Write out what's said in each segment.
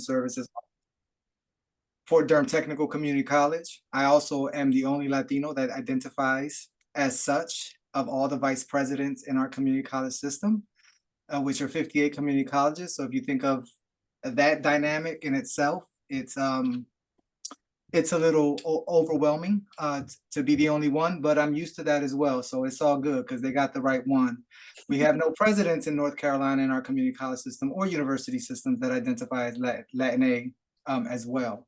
services for Durham Technical Community College. I also am the only Latino that identifies as such of all the vice presidents in our community college system, which are 58 community colleges. So if you think of that dynamic in itself, it's a little overwhelming to be the only one, but I'm used to that as well. So it's all good because they got the right one. We have no presidents in North Carolina in our community college system or university systems that identify as Latin as well.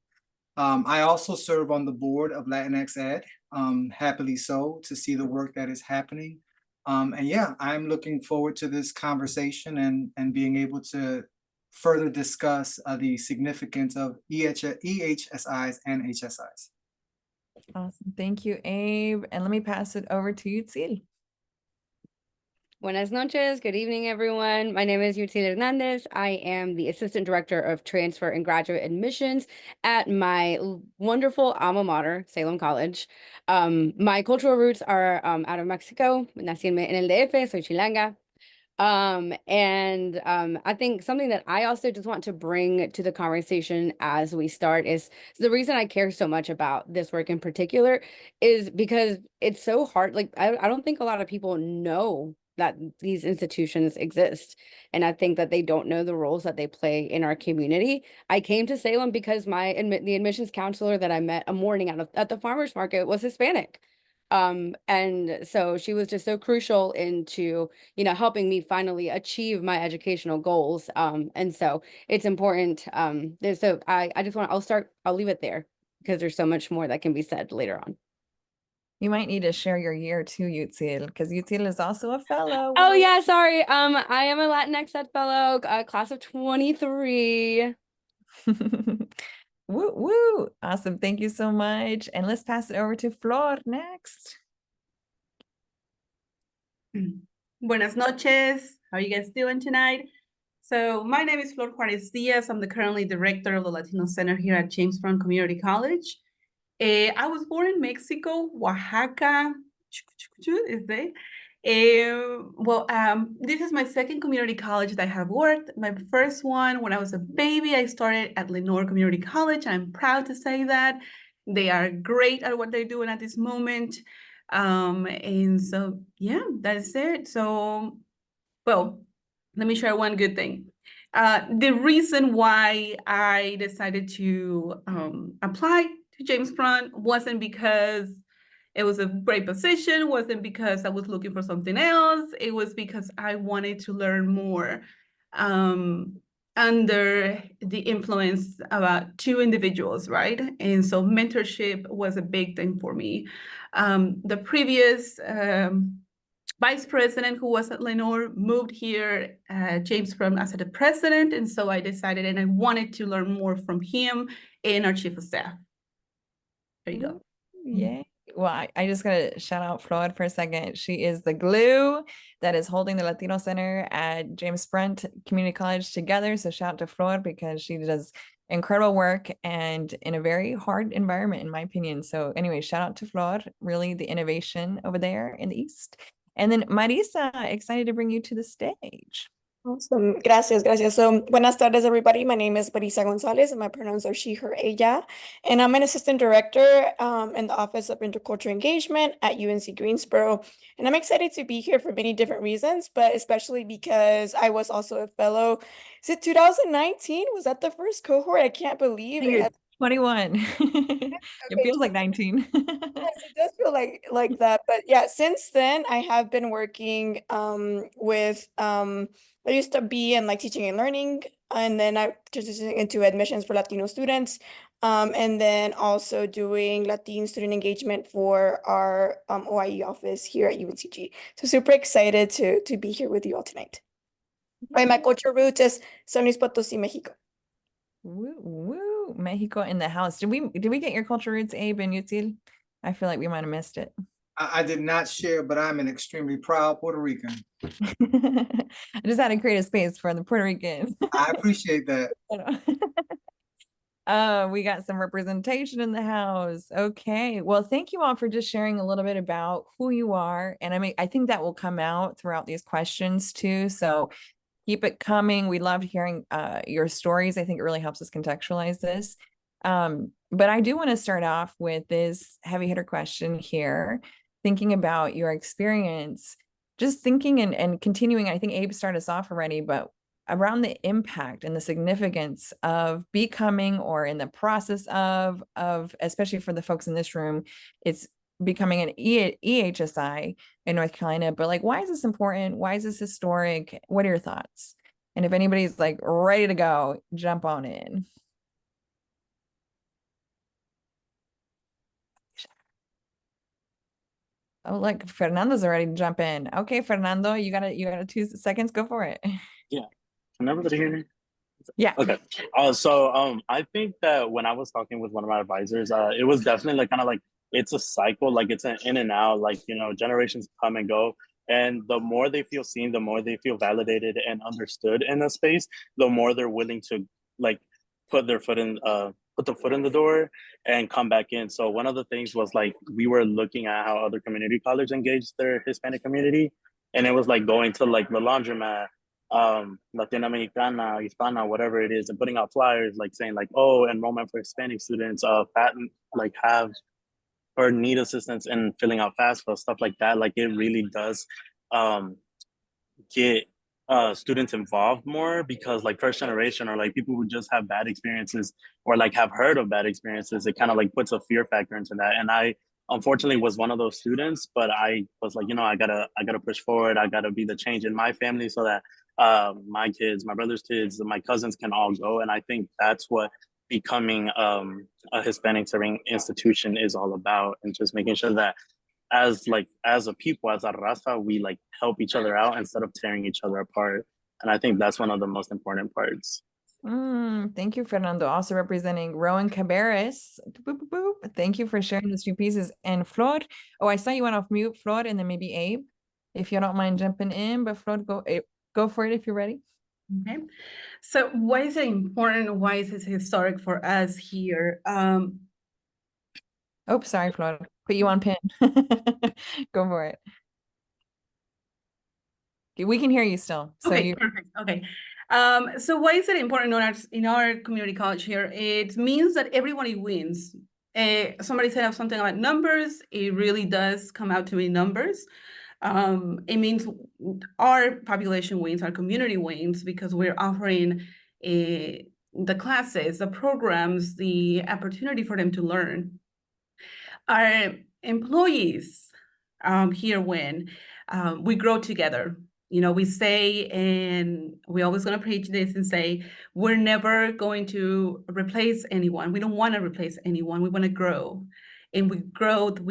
I also serve on the board of LatinxEd, happily so, to see the work that is happening. And yeah, I'm looking forward to this conversation and being able to further discuss the significance of eHSIs and HSIs. Awesome. Thank you, Abe. And let me pass it over to Yutzil. Buenas noches. Good evening, everyone. My name is Yutzil Hernandez. I am the Assistant Director of Transfer and Graduate Admissions at my wonderful alma mater, Salem College. My cultural roots are out of Mexico. Nací en el DF, soy chilanga. I think something that I also just want to bring to the conversation as we start is the reason I care so much about this work in particular is because it's so hard. Like, I don't think a lot of people know that these institutions exist. And I think that they don't know the roles that they play in our community. I came to Salem because the admissions counselor that I met a morning at the farmer's market was Hispanic. And so she was just so crucial into, helping me finally achieve my educational goals. And so it's important. I'll leave it there because there's so much more that can be said later on. You might need to share your year too, Yutzil, because Yutzil is also a fellow. Oh yeah, sorry. I am a LatinxEd fellow, class of 23. Woo woo. Awesome. Thank you so much. And let's pass it over to Flor next. Buenas noches. How are you guys doing tonight? So my name is Flor Juarez Diaz. I'm the currently director of the Latino Center here at James Brown Community College. I was born in Mexico, Oaxaca. This is my second community college that I have worked. My first one, when I was a baby, I started at Lenore Community College. I'm proud to say that. They are great at what they're doing at this moment. And so, yeah, that's it. So, well, let me share one good thing. The reason why I decided to apply to James Brown wasn't because it was a great position, wasn't because I was looking for something else. It was because I wanted to learn more under the influence of two individuals, right? And so mentorship was a big thing for me. The previous vice president who was at Lenore moved here, James Brown, as the president. And so I decided and I wanted to learn more from him and our chief of staff. There you go. Yay. Well, I just gotta shout out Flor for a second. She is the glue that is holding the Latino Center at James Brown Community College together. So shout out to Flor because she does incredible work and in a very hard environment, in my opinion. So anyway, shout out to Flor, really the innovation over there in the East. And then Marisa, excited to bring you to the stage. Awesome. Gracias, gracias. So, buenas tardes, everybody. My name is Marisa Gonzalez, and my pronouns are she, her, ella. And I'm an assistant director in the Office of Intercultural Engagement at UNC Greensboro. And I'm excited to be here for many different reasons, but especially because I was also a fellow. Is it 2019? Was that the first cohort? I can't believe it. 21. It feels like 19. Yes, it does feel like that. But yeah, since then I have been working with I used to be in like teaching and learning, and then I transitioned into admissions for Latino students, and then also doing Latin student engagement for our OIE office here at UNCG. So super excited to be here with you all tonight. My culture roots is San Luis Potosí, Mexico. Woo, woo, Mexico in the house. Did we get your culture roots, Abe and Yutzil? I feel like we might have missed it. I did not share, but I'm an extremely proud Puerto Rican. I just had to create a space for the Puerto Ricans. I appreciate that. We got some representation in the house. Okay. Well, thank you all for just sharing a little bit about who you are. And I think that will come out throughout these questions too. So Keep it coming. We loved hearing your stories. I think it really helps us contextualize this. But I do want to start off with this heavy hitter question here, thinking about your experience, just thinking and continuing. I think Abe started us off already, but around the impact and the significance of becoming, or in the process of, especially for the folks in this room, it's becoming an eHSI in North Carolina. But like, why is this important? Why is this historic? What are your thoughts? And if anybody's like ready to go, jump on in. Oh, look, Fernando's already to jump in. Okay, Fernando, you got 2 seconds. Go for it. Yeah. Can everybody hear me? Yeah. Okay. I think that when I was talking with one of my advisors, it was definitely like kind of like it's a cycle, like it's an in and out, like, you know, generations come and go. And the more they feel seen, the more they feel validated and understood in a space, the more they're willing to like put the foot in the door and come back in. So one of the things was like we were looking at how other community colleges engage their Hispanic community. And it was like going to like the laundromat, Latinoamericana, Hispana, whatever it is, and putting out flyers like saying like, oh, enrollment for Hispanic students, like have or need assistance in filling out FAFSA, stuff like that. Like it really does get students involved more, because like first generation or like people who just have bad experiences or like have heard of bad experiences, it kind of like puts a fear factor into that. And I unfortunately was one of those students, but I was like, you know, I gotta push forward. I gotta be the change in my family so that my kids, my brother's kids, my cousins can all go. And I think that's what becoming a Hispanic serving institution is all about, and just making sure that as a people, as a raza, we like help each other out instead of tearing each other apart. And I think that's one of the most important parts. Thank you, Fernando. Also representing Rowan Cabarrus. Boop, boop, boop. Thank you for sharing those 2 pieces. And Flor, oh, I saw you went off mute, Flor, and then maybe Abe, if you don't mind jumping in. But Flor, go for it if you're ready. Okay. So why is it important? Why is it historic for us here? Oh, sorry, Flor. Put you on pin. Go for it. Okay, we can hear you still. So okay, perfect. Okay. So why is it important in our community college here? It means that everybody wins. Somebody said something about numbers. It really does come out to be numbers. It means our population wins, our community wins, because we're offering the classes, the programs, the opportunity for them to learn. Our employees here win. We grow together. You know, we say, and we always going to preach this and say, we're never going to replace anyone. We don't want to replace anyone. We want to grow. And we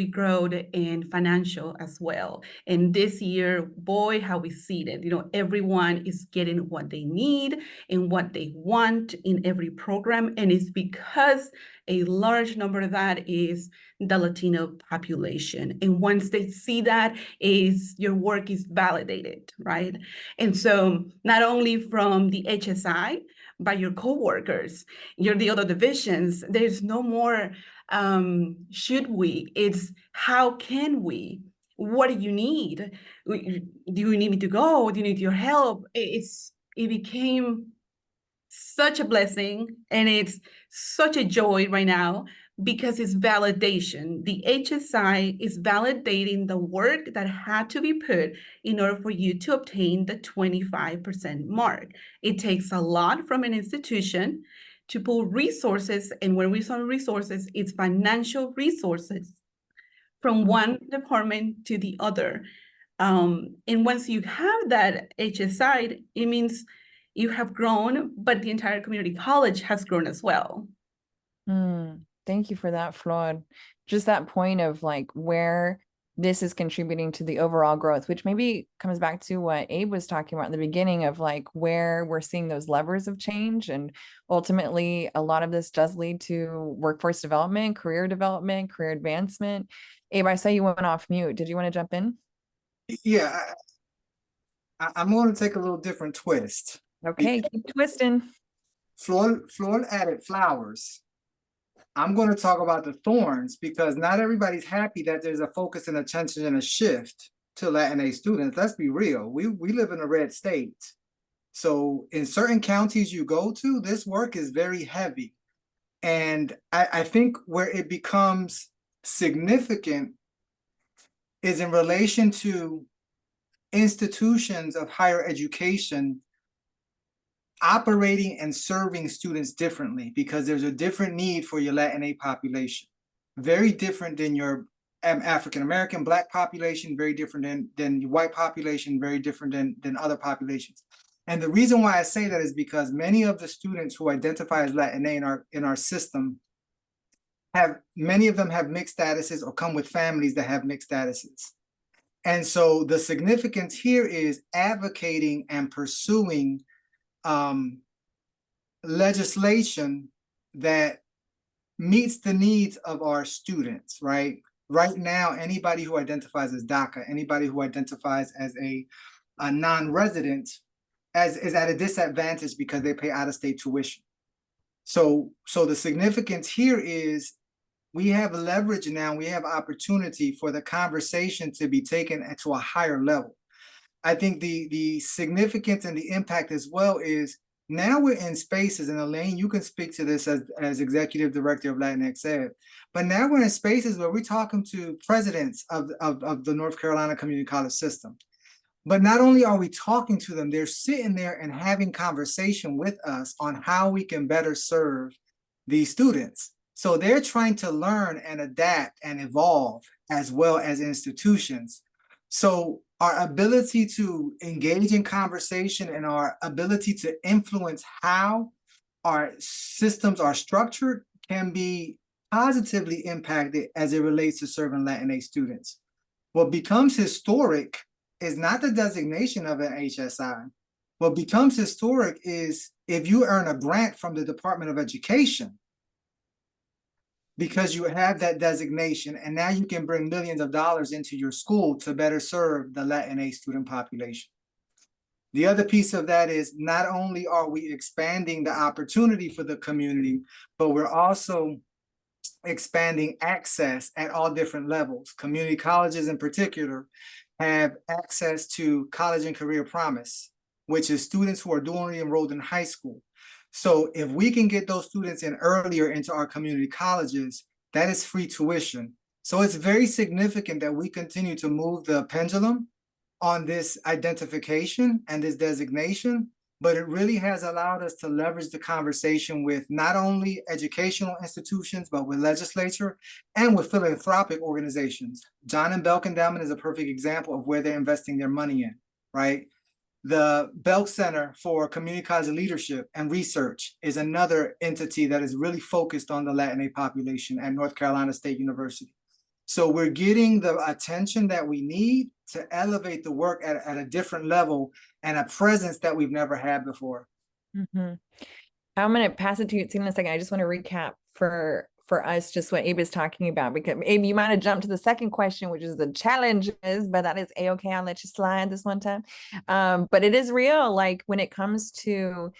growed in financial as well. And this year, boy, how we see it. You know, everyone is getting what they need and what they want in every program. And it's because a large number of that is the Latino population. And once they see that, is your work is validated, right? And so not only from the HSI, by your coworkers, the other divisions, there's no more should we, it's how can we, what do you need? Do you need me to go? Do you need your help? It became such a blessing, and it's such a joy right now, because it's validation. The HSI is validating the work that had to be put in order for you to obtain the 25% mark. It takes a lot from an institution to pull resources, and when we say resources, it's financial resources from one department to the other. And once you have that HSI, it means you have grown, but the entire community college has grown as well. Thank you for that, Flor. Just that point of like where this is contributing to the overall growth, which maybe comes back to what Abe was talking about in the beginning of like where we're seeing those levers of change. And ultimately, a lot of this does lead to workforce development, career advancement. Abe, I saw you went off mute. Did you want to jump in? Yeah, I'm going to take a little different twist. Okay, keep twisting. Flor added flowers. I'm going to talk about the thorns, because not everybody's happy that there's a focus and attention and a shift to Latinx students. Let's be real. We live in a red state. So in certain counties you go to, this work is very heavy. And I think where it becomes significant is in relation to institutions of higher education operating and serving students differently, because there's a different need for your Latinx population. Very different than your African-American, Black population, very different than your white population, very different than other populations. And the reason why I say that is because many of the students who identify as Latinx in our system many of them have mixed statuses or come with families that have mixed statuses. And so the significance here is advocating and pursuing legislation that meets the needs of our students, right? Right now, anybody who identifies as DACA, anybody who identifies as a non-resident is at a disadvantage because they pay out-of-state tuition. So the significance here is we have leverage now, we have opportunity for the conversation to be taken to a higher level. I think the significance and the impact as well is now we're in spaces, and Elaine, you can speak to this as executive director of LatinxEd, but now we're in spaces where we're talking to presidents of the North Carolina Community College system. But not only are we talking to them, they're sitting there and having conversation with us on how we can better serve these students. So they're trying to learn and adapt and evolve as well as institutions. So our ability to engage in conversation and our ability to influence how our systems are structured can be positively impacted as it relates to serving Latinx students. What becomes historic is not the designation of an HSI. What becomes historic is if you earn a grant from the Department of Education because you have that designation, and now you can bring millions of dollars into your school to better serve the Latinx student population. The other piece of that is not only are we expanding the opportunity for the community, but we're also expanding access at all different levels. Community colleges in particular have access to college and career promise, which is students who are dually enrolled in high school. So if we can get those students in earlier into our community colleges, that is free tuition. So it's very significant that we continue to move the pendulum on this identification and this designation, but it really has allowed us to leverage the conversation with not only educational institutions, but with legislature and with philanthropic organizations. John and Belk Endowment is a perfect example of where they're investing their money in, right? The Belk Center for Community College Leadership and Research is another entity that is really focused on the Latinx population at North Carolina State University. So we're getting the attention that we need to elevate the work at a different level and a presence that we've never had before. Mm-hmm. I'm going to pass it to you in a second. I just want to recap for us just what Abe is talking about, because Abe, you might have jumped to the second question, which is the challenges, but that is a-okay. I'll let you slide this one time. But it is real. Like when it comes to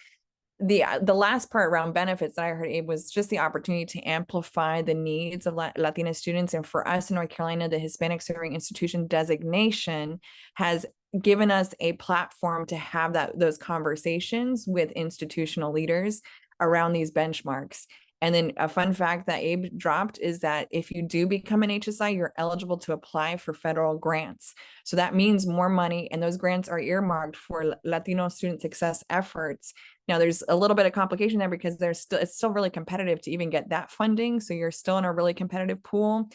the last part around benefits that I heard, Abe, was just the opportunity to amplify the needs of Latina students. And for us in North Carolina, the Hispanic Serving Institution designation has given us a platform to have those conversations with institutional leaders around these benchmarks. And then a fun fact that Abe dropped is that if you do become an HSI, you're eligible to apply for federal grants. So that means more money, and those grants are earmarked for Latino student success efforts. Now, there's a little bit of complication there because it's still really competitive to even get that funding. So you're still in a really competitive pool.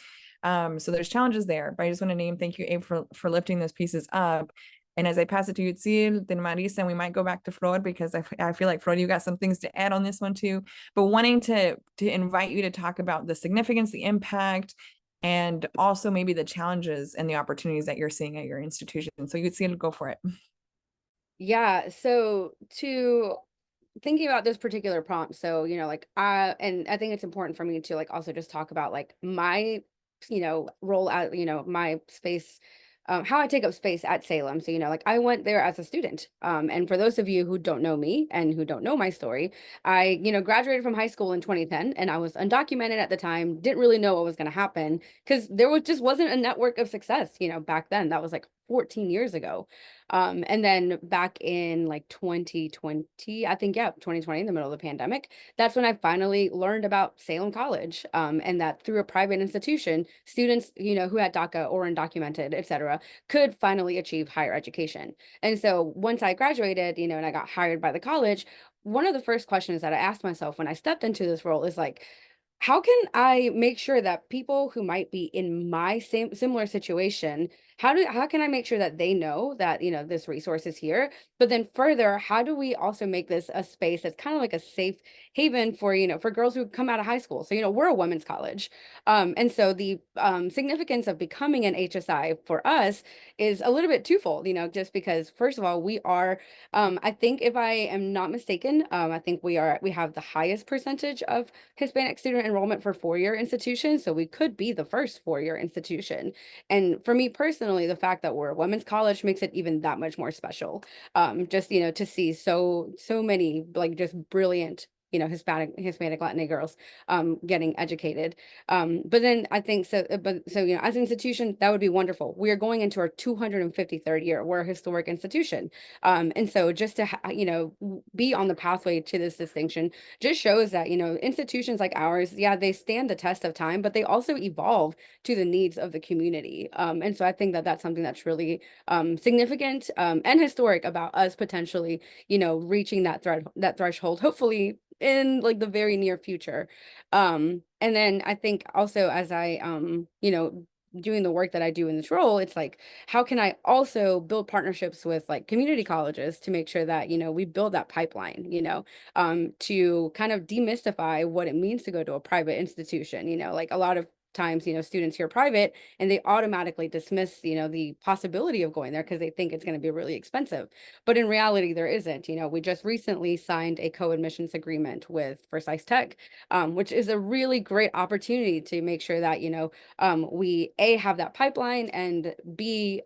So there's challenges there, but I just want to thank you, Abe, for lifting those pieces up. And as I pass it to Yutzil, then Marisa, and we might go back to Flor, because I feel like, Flor, you got some things to add on this one too, but wanting to invite you to talk about the significance, the impact, and also maybe the challenges and the opportunities that you're seeing at your institution. So Yutzil, go for it. Yeah, so thinking about this particular prompt, so like and I think it's important for me to like also just talk about like my role at my space, how I take up space at Salem. So like I went there as a student, and for those of you who don't know me and who don't know my story, I graduated from high school in 2010, and I was undocumented at the time, didn't really know what was going to happen because there just wasn't a network of success back then. That was like 14 years ago. And then back in like 2020, I think, yeah, 2020, in the middle of the pandemic, that's when I finally learned about Salem College, and that through a private institution, students, you know, who had DACA or undocumented, et cetera, could finally achieve higher education. And so once I graduated, you know, and I got hired by the college, one of the first questions that I asked myself when I stepped into this role is like, how can I make sure that people who might be in my similar situation, how can I make sure that they know that, you know, this resource is here? But then further, how do we also make this a space that's kind of like a safe haven for, you know, for girls who come out of high school? So, you know, we're a women's college. And so the significance of becoming an HSI for us is a little bit twofold, you know, just because first of all, we are, I think if I am not mistaken, I think we have the highest percentage of Hispanic student enrollment for four-year institutions. So we could be the first four-year institution. And for me personally, the fact that we're a women's college makes it even that much more special. Just, you know, to see so many like just brilliant, you know, Hispanic Latina girls getting educated. But then I think so, you know, as an institution, that would be wonderful. We are going into our 253rd year. We're a historic institution. And so just to, you know, be on the pathway to this distinction just shows that, you know, institutions like ours, yeah, they stand the test of time, but they also evolve to the needs of the community. And so I think that that's something that's really significant and historic about us potentially, you know, reaching that threshold, hopefully in like the very near future. And then I think also as I, you know, doing the work that I do in this role, it's like, how can I also build partnerships with like community colleges to make sure that, you know, we build that pipeline, you know, to kind of demystify what it means to go to a private institution, you know, like a lot of times, you know, students hear private and they automatically dismiss, you know, the possibility of going there because they think it's going to be really expensive. But in reality, there isn't. You know, we just recently signed a co-admissions agreement with Forsyth Tech, which is a really great opportunity to make sure that, you know, we A, have that pipeline, and B,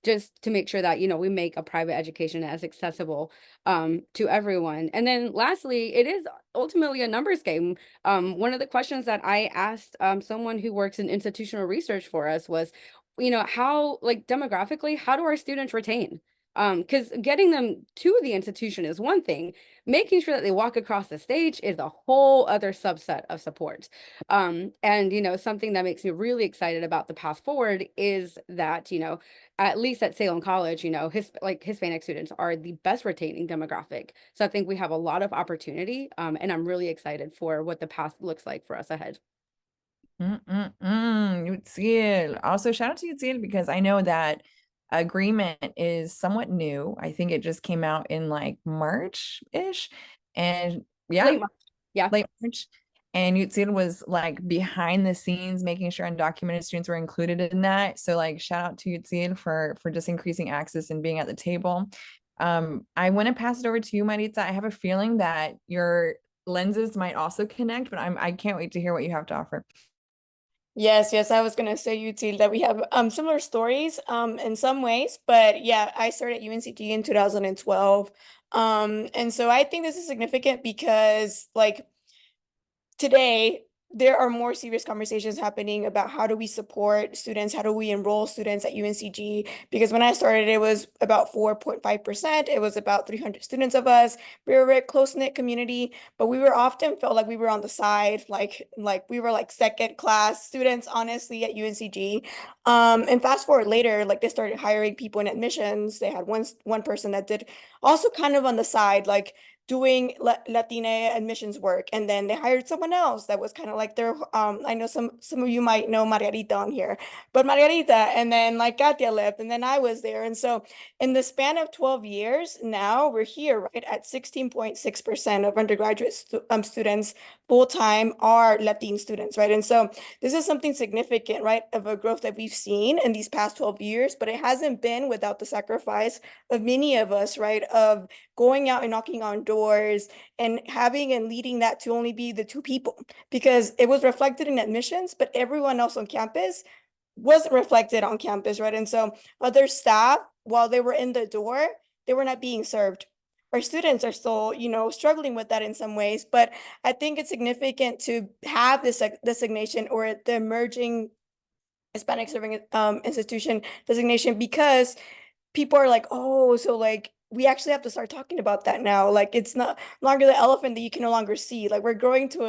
just to make sure that, you know, we make a private education as accessible to everyone. And then lastly, it is ultimately a numbers game. One of the questions that I asked someone who works in institutional research for us was, you know, how, like demographically, how do our students retain? Because getting them to the institution is one thing, making sure that they walk across the stage is a whole other subset of support. And, you know, something that makes me really excited about the path forward is that, you know, at least at Salem College, you know, Hispanic students are the best retaining demographic. So I think we have a lot of opportunity, and I'm really excited for what the path looks like for us ahead. UTSIL. Also, shout out to UTSIL because I know that agreement is somewhat new. I think it just came out in like March-ish. And yeah, Late March. Yeah. late March. And UTSIL was like behind the scenes, making sure undocumented students were included in that. So like shout out to UTSIL for just increasing access and being at the table. I want to pass it over to you, Maritza. I have a feeling that your lenses might also connect, but I can't wait to hear what you have to offer. Yes, I was gonna say, Util, that we have similar stories in some ways, but yeah, I started at UNCG in 2012. And so I think this is significant because like today there are more serious conversations happening about how do we support students, how do we enroll students at UNCG? Because when I started, it was about 4.5%. It was about 300 students of us. We were a very close-knit community, but we were often felt like we were on the side, like we were like second class students, honestly, at UNCG. And fast forward later, like they started hiring people in admissions. They had one person that did also kind of on the side, like doing Latina admissions work, and then they hired someone else that was kind of like their I know some of you might know Margarita on here, but Margarita, and then like Katia left, and then I was there. And so in the span of 12 years now we're here, right, at 16.6% of undergraduate students full-time are Latin students, right? And so this is something significant, right, of a growth that we've seen in these past 12 years, but it hasn't been without the sacrifice of many of us, right, of going out and knocking on doors and having and leading that to only be the two people, because it was reflected in admissions, but everyone else on campus wasn't reflected on campus, right? And so other staff, while they were in the door, they were not being served. Our students are still, you know, struggling with that in some ways, but I think it's significant to have this designation or the emerging Hispanic serving institution designation, because people are like, oh, so like we actually have to start talking about that now. Like it's not longer the elephant that you can no longer see. Like we're growing to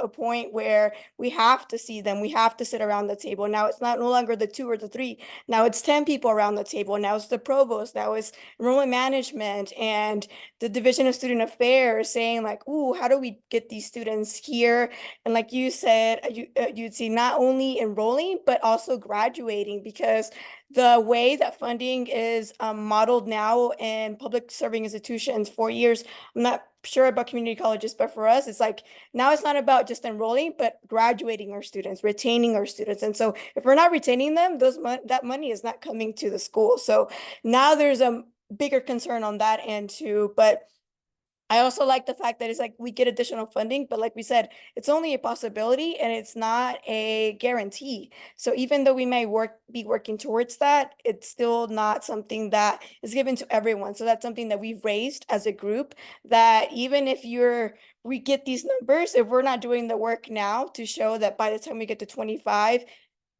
a point where we have to see them. We have to sit around the table. Now it's not no longer the 2 or the 3. Now it's 10 people around the table. Now it's the provost. Now it's enrollment management and the Division of Student Affairs saying like, ooh, how do we get these students here? And like you said, you'd see not only enrolling, but also graduating, because the way that funding is modeled now in public serving institutions, 4 years, I'm not sure about community colleges, but for us, it's like now it's not about just enrolling, but graduating our students, retaining our students. And so if we're not retaining them, that money is not coming to the school. So now there's a bigger concern on that end too. But I also like the fact that it's like we get additional funding, but like we said, it's only a possibility and it's not a guarantee. So even though we may be working towards that, it's still not something that is given to everyone. So that's something that we've raised as a group, that even if we get these numbers, if we're not doing the work now to show that by the time we get to 25,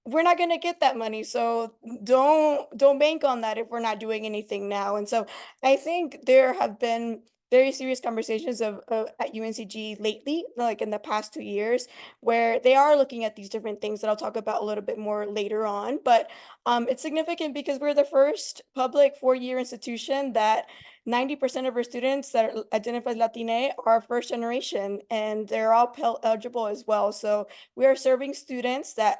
we're not going to get that money. So don't bank on that if we're not doing anything now. And so I think there have been very serious conversations at UNCG lately, like in the past 2 years, where they are looking at these different things that I'll talk about a little bit more later on. But it's significant because we're the first public 4-year institution that 90% of our students that identify as Latina are first generation, and they're all Pell eligible as well. So we are serving students that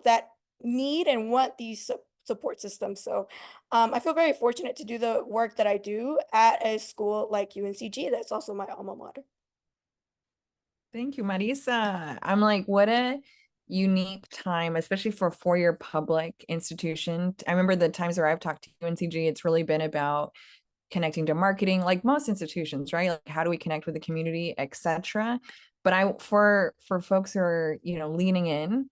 that need and want these support systems. So I feel very fortunate to do the work that I do at a school like UNCG. That's also my alma mater. Thank you, Marisa. I'm like, what a unique time, especially for a 4-year public institution. I remember the times where I've talked to UNCG, it's really been about connecting to marketing, like most institutions, right? Like how do we connect with the community, etc. But for folks who are, leaning in,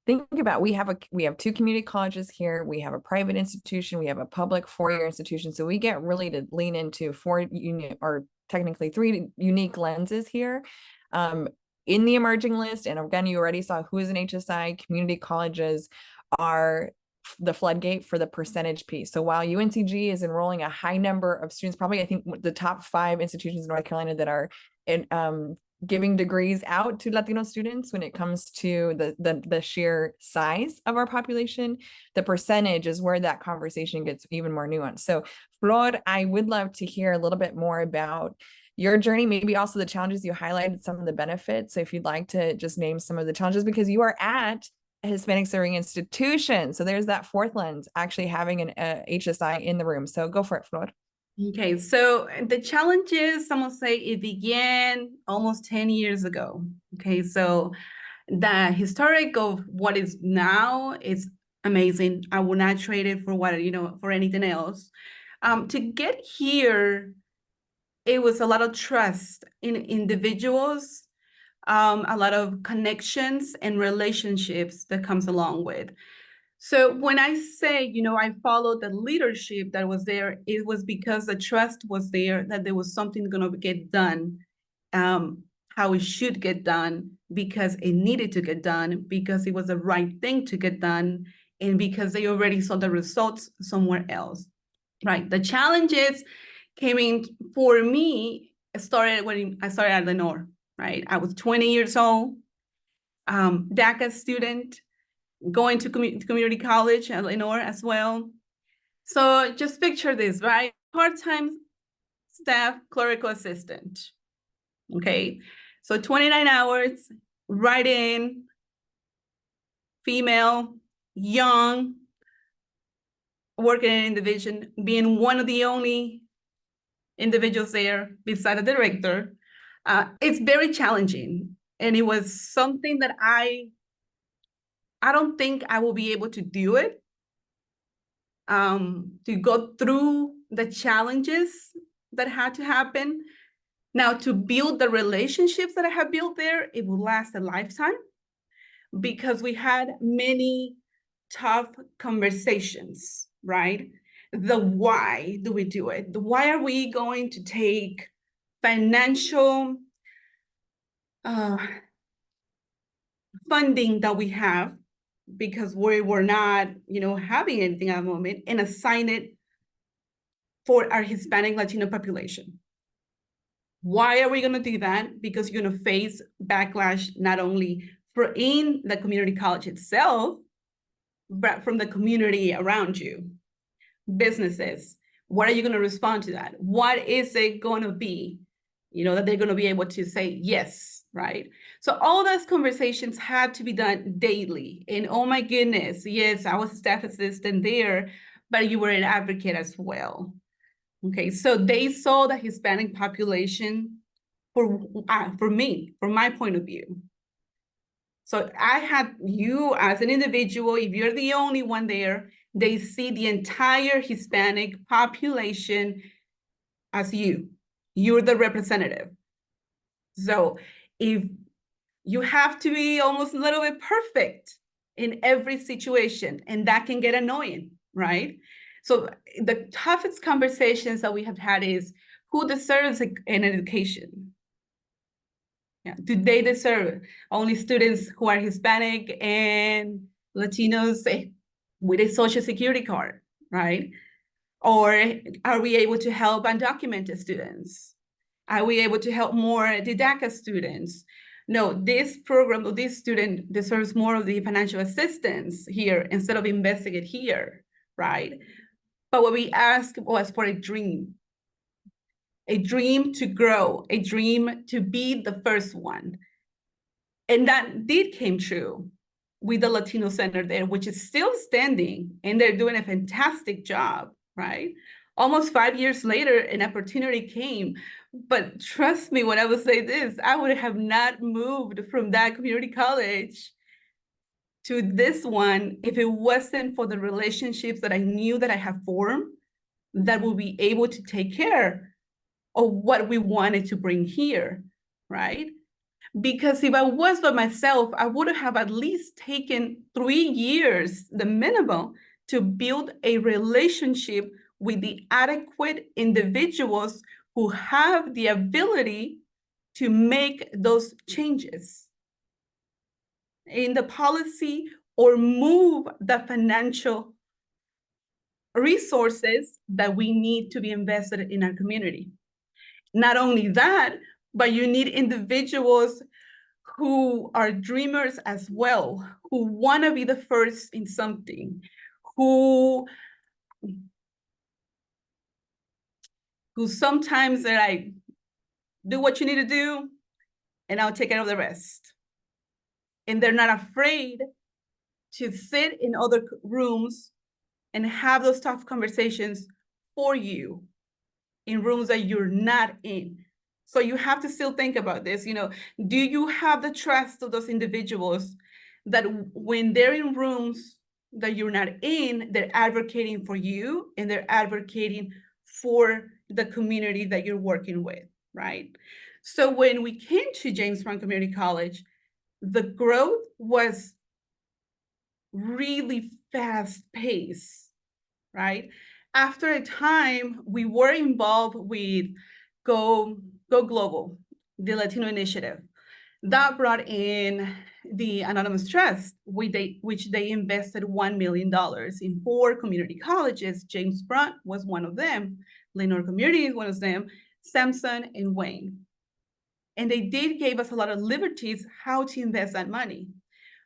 think about, we have 2 community colleges here, we have a private institution, we have a public 4-year institution. So we get really to lean into 4 unique, or technically 3 unique lenses here. In the emerging list, and again, you already saw who is an HSI, community colleges are the floodgate for the percentage piece. So while UNCG is enrolling a high number of students, probably I think the top 5 institutions in North Carolina that are giving degrees out to Latino students when it comes to the sheer size of our population, the percentage is where that conversation gets even more nuanced. So Flor, I would love to hear a little bit more about your journey, maybe also the challenges. You highlighted some of the benefits. So if you'd like to just name some of the challenges, because you are at a Hispanic serving institution. So there's that 4th lens, actually having an HSI in the room. So go for it, Flor. Okay, so the challenges, some will say it began almost 10 years ago. Okay, so the historic of what is now is amazing. I will not trade it for for anything else. To get here, it was a lot of trust in individuals, a lot of connections and relationships that comes along with. So when I say, I followed the leadership that was there, it was because the trust was there that there was something going to get done, how it should get done, because it needed to get done, because it was the right thing to get done, and because they already saw the results somewhere else, right? The challenges came in for me, started when I started at Lenore, right? I was 20 years old, DACA student, going to community college at Lenore as well. So just picture this, right? Part-time staff clerical assistant. Okay, so 29 hours, right in, female, young, working in the division, being one of the only individuals there beside the director. It's very challenging. And it was something that I don't think I will be able to do it. To go through the challenges that had to happen. Now, to build the relationships that I have built there, it will last a lifetime, because we had many tough conversations, right? The why do we do it? Why are we going to take financial funding that we have because we were not, having anything at the moment, and assign it for our Hispanic Latino population. Why are we going to do that? Because you're going to face backlash not only in the community college itself, but from the community around you, businesses. What are you going to respond to that? What is it going to be, that they're going to be able to say yes, right? So all those conversations had to be done daily. And oh my goodness, yes, I was a staff assistant there, but you were an advocate as well. Okay, so they saw the Hispanic population for me, from my point of view. So I had you as an individual, if you're the only one there, they see the entire Hispanic population as you. You're the representative. So if you have to be almost a little bit perfect in every situation, and that can get annoying, right? So the toughest conversations that we have had is who deserves an education? Yeah. Do they deserve only students who are Hispanic and Latinos with a social security card, right? Or are we able to help undocumented students? Are we able to help more DACA students? No, this program or this student deserves more of the financial assistance here instead of investing it here, right? But what we asked was for a dream to grow, a dream to be the first one. And that did came true with the Latino Center there, which is still standing, and they're doing a fantastic job, right? Almost 5 years later, an opportunity came. But trust me when I will say this, I would have not moved from that community college to this one if it wasn't for the relationships that I knew that I have formed that will be able to take care of what we wanted to bring here, right? Because if I was by myself, I would have at least taken 3 years, the minimum, to build a relationship with the adequate individuals who have the ability to make those changes in the policy or move the financial resources that we need to be invested in our community. Not only that, but you need individuals who are dreamers as well, who want to be the first in something, who sometimes they're like, do what you need to do, and I'll take care of the rest. And they're not afraid to sit in other rooms and have those tough conversations for you in rooms that you're not in. So you have to still think about this, do you have the trust of those individuals that when they're in rooms that you're not in, they're advocating for you and they're advocating for the community that you're working with, right? So when we came to James Brown Community College, the growth was really fast paced, right? After a time, we were involved with Go Global, the Latino initiative. That brought in the Anonymous Trust, which they invested $1 million in 4 community colleges. James Brown was one of them. Lenore Community is one of them, Sampson and Wayne. And they did give us a lot of liberties how to invest that money.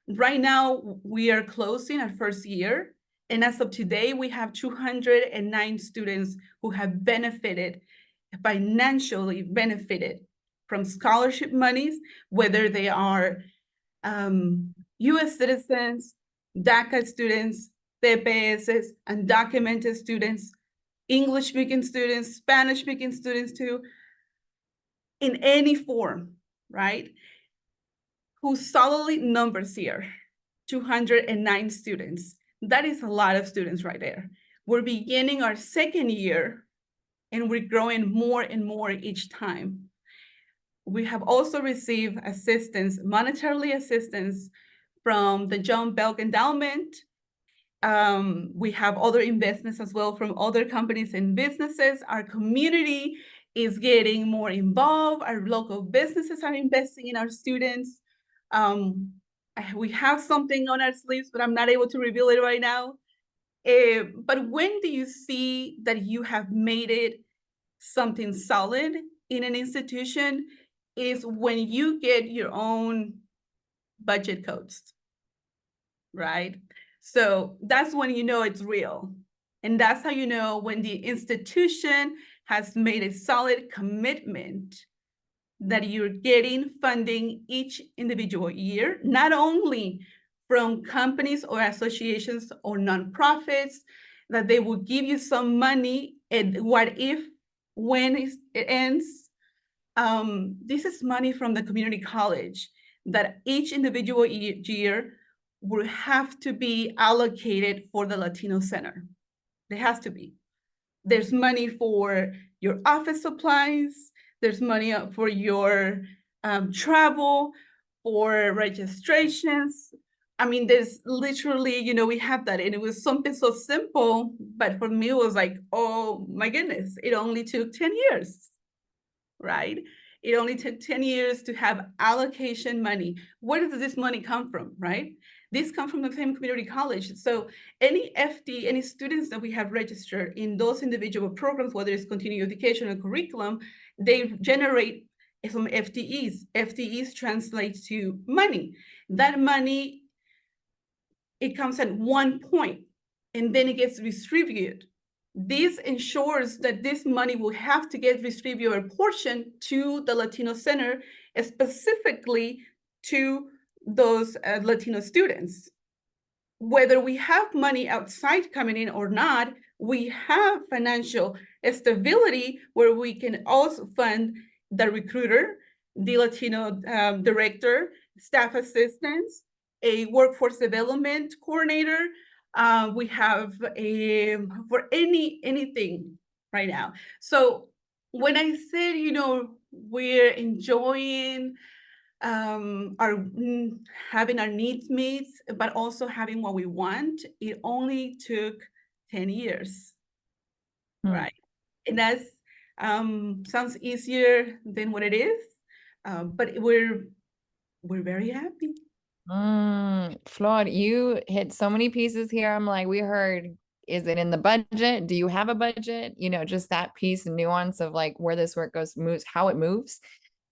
Right now, we are closing our first year. And as of today, we have 209 students who have financially benefited from scholarship monies, whether they are US citizens, DACA students, TPS, undocumented students, English-speaking students, Spanish-speaking students too, in any form, right? Whose solidly numbers here, 209 students. That is a lot of students right there. We're beginning our second year and we're growing more and more each time. We have also received assistance, monetarily assistance from the John Belk Endowment. We have other investments as well from other companies and businesses. Our community is getting more involved. Our local businesses are investing in our students. we have something on our sleeves, but I'm not able to reveal it right now. But when do you see that you have made it something solid in an institution is when you get your own budget codes, right? So that's when you know it's real. And that's how you know when the institution has made a solid commitment that you're getting funding each individual year, not only from companies or associations or nonprofits, that they will give you some money, and what if, when it ends, this is money from the community college that each individual year will have to be allocated for the Latino Center. There has to be. There's money for your office supplies. There's money for your travel, for registrations. I mean, there's literally, you know, we have that. And it was something so simple, but for me, it was like, oh my goodness, it only took 10 years, right? It only took 10 years to have allocation money. Where does this money come from, right? This comes from the same community college. So any FD, any students that we have registered in those individual programs, whether it's continuing education or curriculum, they generate some FTEs. FTEs translate to money. That money, it comes at one point and then it gets distributed. This ensures that this money will have to get distributed a portion to the Latino Center, specifically to those Latino students. Whether we have money outside coming in or not, we have financial stability where we can also fund the recruiter, the Latino director, staff assistants, a workforce development coordinator. We have a for anything right now. So when I said, you know, we're enjoying having our needs met, but also having what we want, it only took 10 years, right? And that's sounds easier than what it is, but we're very happy. Flor, you hit so many pieces here. I'm like, we heard, is it in the budget? Do you have a budget? You know, just that piece and nuance of like where this work goes, moves, how it moves.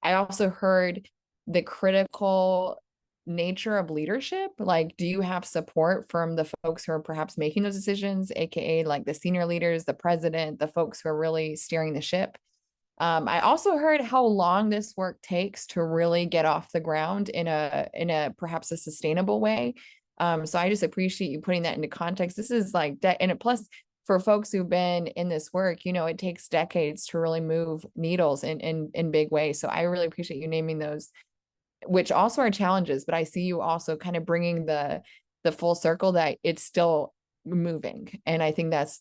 I also heard the critical nature of leadership. Like, do you have support from the folks who are perhaps making those decisions, aka like the senior leaders, the president, the folks who are really steering the ship? I also heard how long this work takes to really get off the ground in a perhaps a sustainable way. So I just appreciate you putting that into context. This is like and plus for folks who've been in this work, you know, it takes decades to really move needles in big ways. So I really appreciate you naming those, which also are challenges, but I see you also kind of bringing the full circle that it's still moving. And I think that's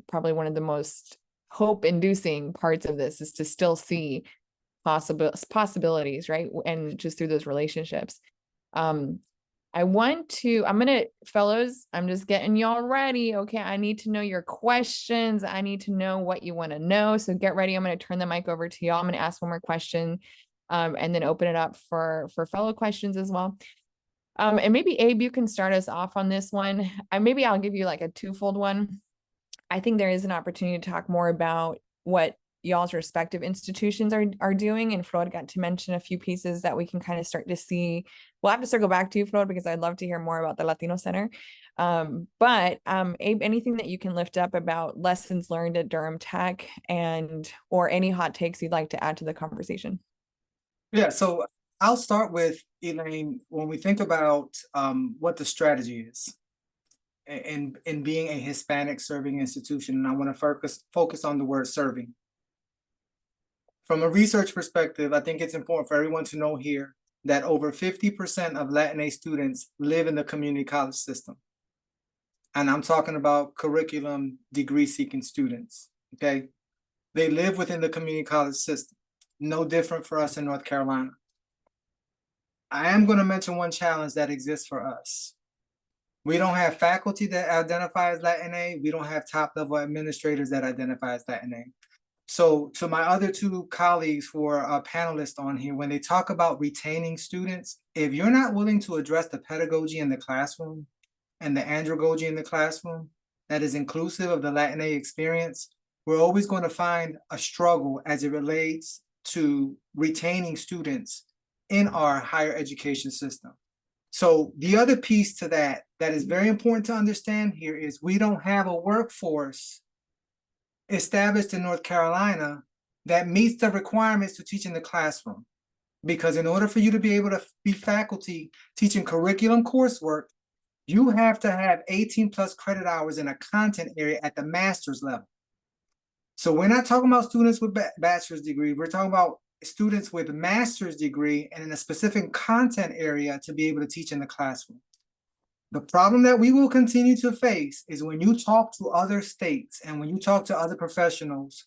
probably one of the most hope-inducing parts of this is to still see possibilities, right? And just through those relationships. I'm fellows, I'm just getting y'all ready. Okay, I need to know your questions. I need to know what you want to know. So get ready. I'm going to turn the mic over to y'all. I'm going to ask one more question, and then open it up for fellow questions as well. And maybe Abe, you can start us off on this one. Maybe I'll give you like a twofold one. I think there is an opportunity to talk more about what y'all's respective institutions are doing. And Flor got to mention a few pieces that we can kind of start to see. We'll have to circle back to you, Flor, because I'd love to hear more about the Latino Center. But Abe, anything that you can lift up about lessons learned at Durham Tech or any hot takes you'd like to add to the conversation? Yeah, so I'll start with Elaine. When we think about what the strategy is in being a Hispanic serving institution, and I want to focus on the word serving. From a research perspective, I think it's important for everyone to know here that over 50% of Latinx students live in the community college system. And I'm talking about curriculum degree-seeking students, okay? They live within the community college system. No different for us in North Carolina. I am going to mention one challenge that exists for us. We don't have faculty that identify as Latina. We don't have top-level administrators that identify as Latina. So to my other two colleagues who are panelists on here, when they talk about retaining students, if you're not willing to address the pedagogy in the classroom and the andragogy in the classroom that is inclusive of the Latin experience, we're always going to find a struggle as it relates to retaining students in our higher education system. So the other piece to that is very important to understand here is we don't have a workforce established in North Carolina that meets the requirements to teach in the classroom. Because in order for you to be able to be faculty teaching curriculum coursework, you have to have 18 plus credit hours in a content area at the master's level. So we're not talking about students with bachelor's degree, we're talking about students with a master's degree and in a specific content area to be able to teach in the classroom. The problem that we will continue to face is when you talk to other states and when you talk to other professionals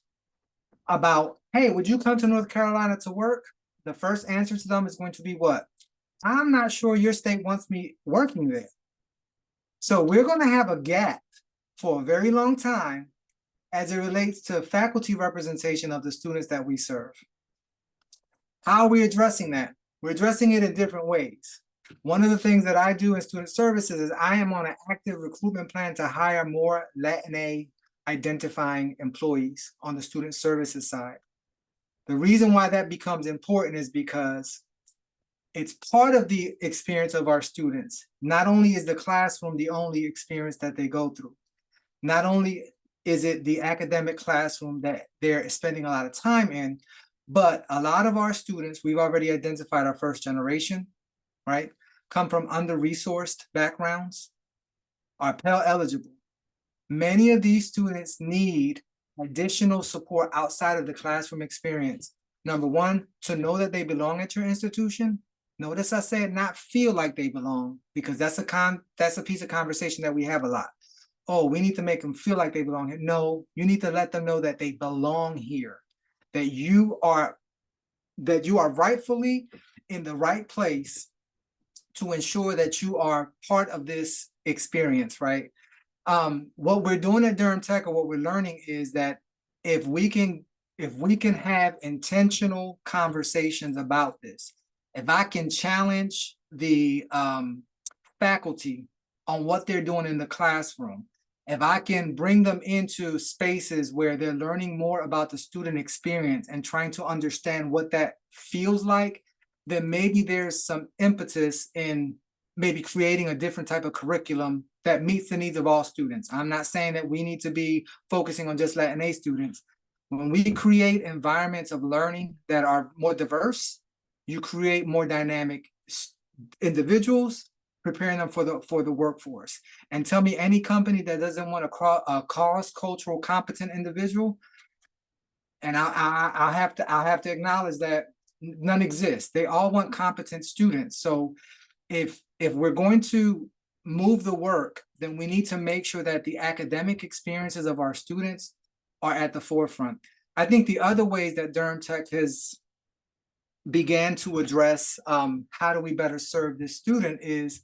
about, hey, would you come to North Carolina to work? The first answer to them is going to be what? I'm not sure your state wants me working there. So we're going to have a gap for a very long time as it relates to faculty representation of the students that we serve. How are we addressing that? We're addressing it in different ways. One of the things that I do in student services is I am on an active recruitment plan to hire more Latin identifying employees on the student services side. The reason why that becomes important is because it's part of the experience of our students. Not only is the classroom the only experience that they go through, not only is it the academic classroom that they're spending a lot of time in, but a lot of our students, we've already identified our first generation, right? Come from under-resourced backgrounds, are Pell eligible. Many of these students need additional support outside of the classroom experience. Number one, to know that they belong at your institution. Notice I said not feel like they belong, because that's a piece of conversation that we have a lot. Oh, we need to make them feel like they belong here. No, you need to let them know that they belong here, that you are rightfully in the right place to ensure that you are part of this experience, right? What we're doing at Durham Tech, or what we're learning, is that if we can have intentional conversations about this, if I can challenge the faculty on what they're doing in the classroom, if I can bring them into spaces where they're learning more about the student experience and trying to understand what that feels like, then maybe there's some impetus in maybe creating a different type of curriculum that meets the needs of all students. I'm not saying that we need to be focusing on just Latin students. When we create environments of learning that are more diverse, you create more dynamic individuals, preparing them for the workforce. And tell me any company that doesn't want a cross-cultural competent individual, and I'll have to acknowledge that none exist. They all want competent students. So if we're going to move the work, then we need to make sure that the academic experiences of our students are at the forefront. I think the other ways that Durham Tech has began to address how do we better serve this student is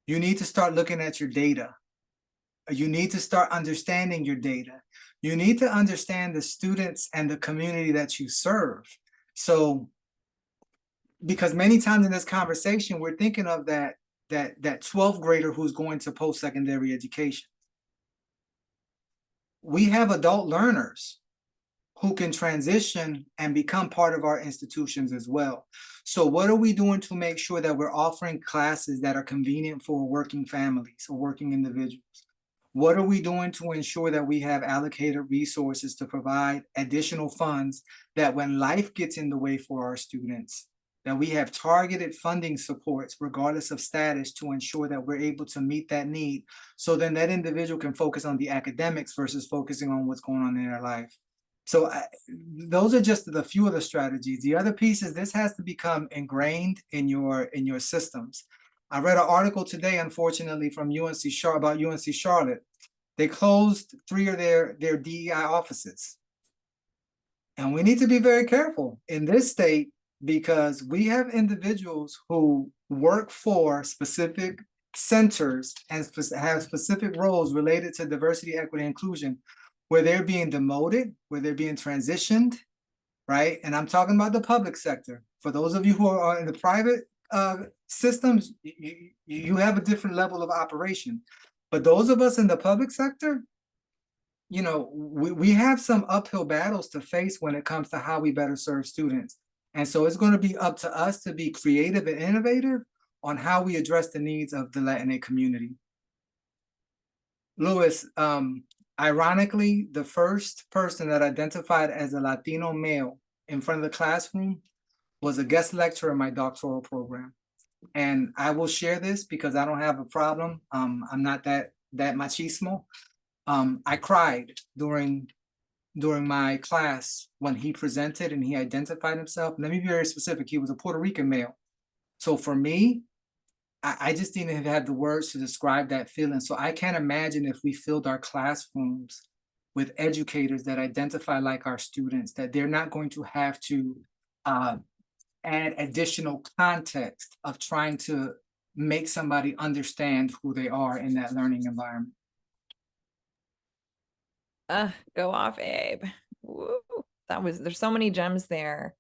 you need to start looking at your data. You need to start understanding your data. You need to understand the students and the community that you serve. So, because many times in this conversation, we're thinking of that 12th grader who's going to post-secondary education. We have adult learners who can transition and become part of our institutions as well. So what are we doing to make sure that we're offering classes that are convenient for working families or working individuals? What are we doing to ensure that we have allocated resources to provide additional funds that when life gets in the way for our students, that we have targeted funding supports regardless of status to ensure that we're able to meet that need, so then that individual can focus on the academics versus focusing on what's going on in their life. So those are just the few of the strategies. The other piece is this has to become ingrained in your systems. I read an article today, unfortunately, from about UNC Charlotte. They closed 3 of their DEI offices. And we need to be very careful in this state, because we have individuals who work for specific centers and have specific roles related to diversity, equity, inclusion, where they're being demoted, where they're being transitioned, right? And I'm talking about the public sector. For those of you who are in the private systems, you have a different level of operation. But those of us in the public sector, you know, we have some uphill battles to face when it comes to how we better serve students. And so it's going to be up to us to be creative and innovative on how we address the needs of the Latinx community. Louis, ironically, the first person that identified as a Latino male in front of the classroom was a guest lecturer in my doctoral program. And I will share this because I don't have a problem. I'm not that machismo. I cried during my class when he presented and he identified himself. Let me be very specific. He was a Puerto Rican male. So for me, I just didn't have the words to describe that feeling. So I can't imagine if we filled our classrooms with educators that identify like our students, that they're not going to have to add additional context of trying to make somebody understand who they are in that learning environment. Go off, Abe. Woo. There's so many gems there.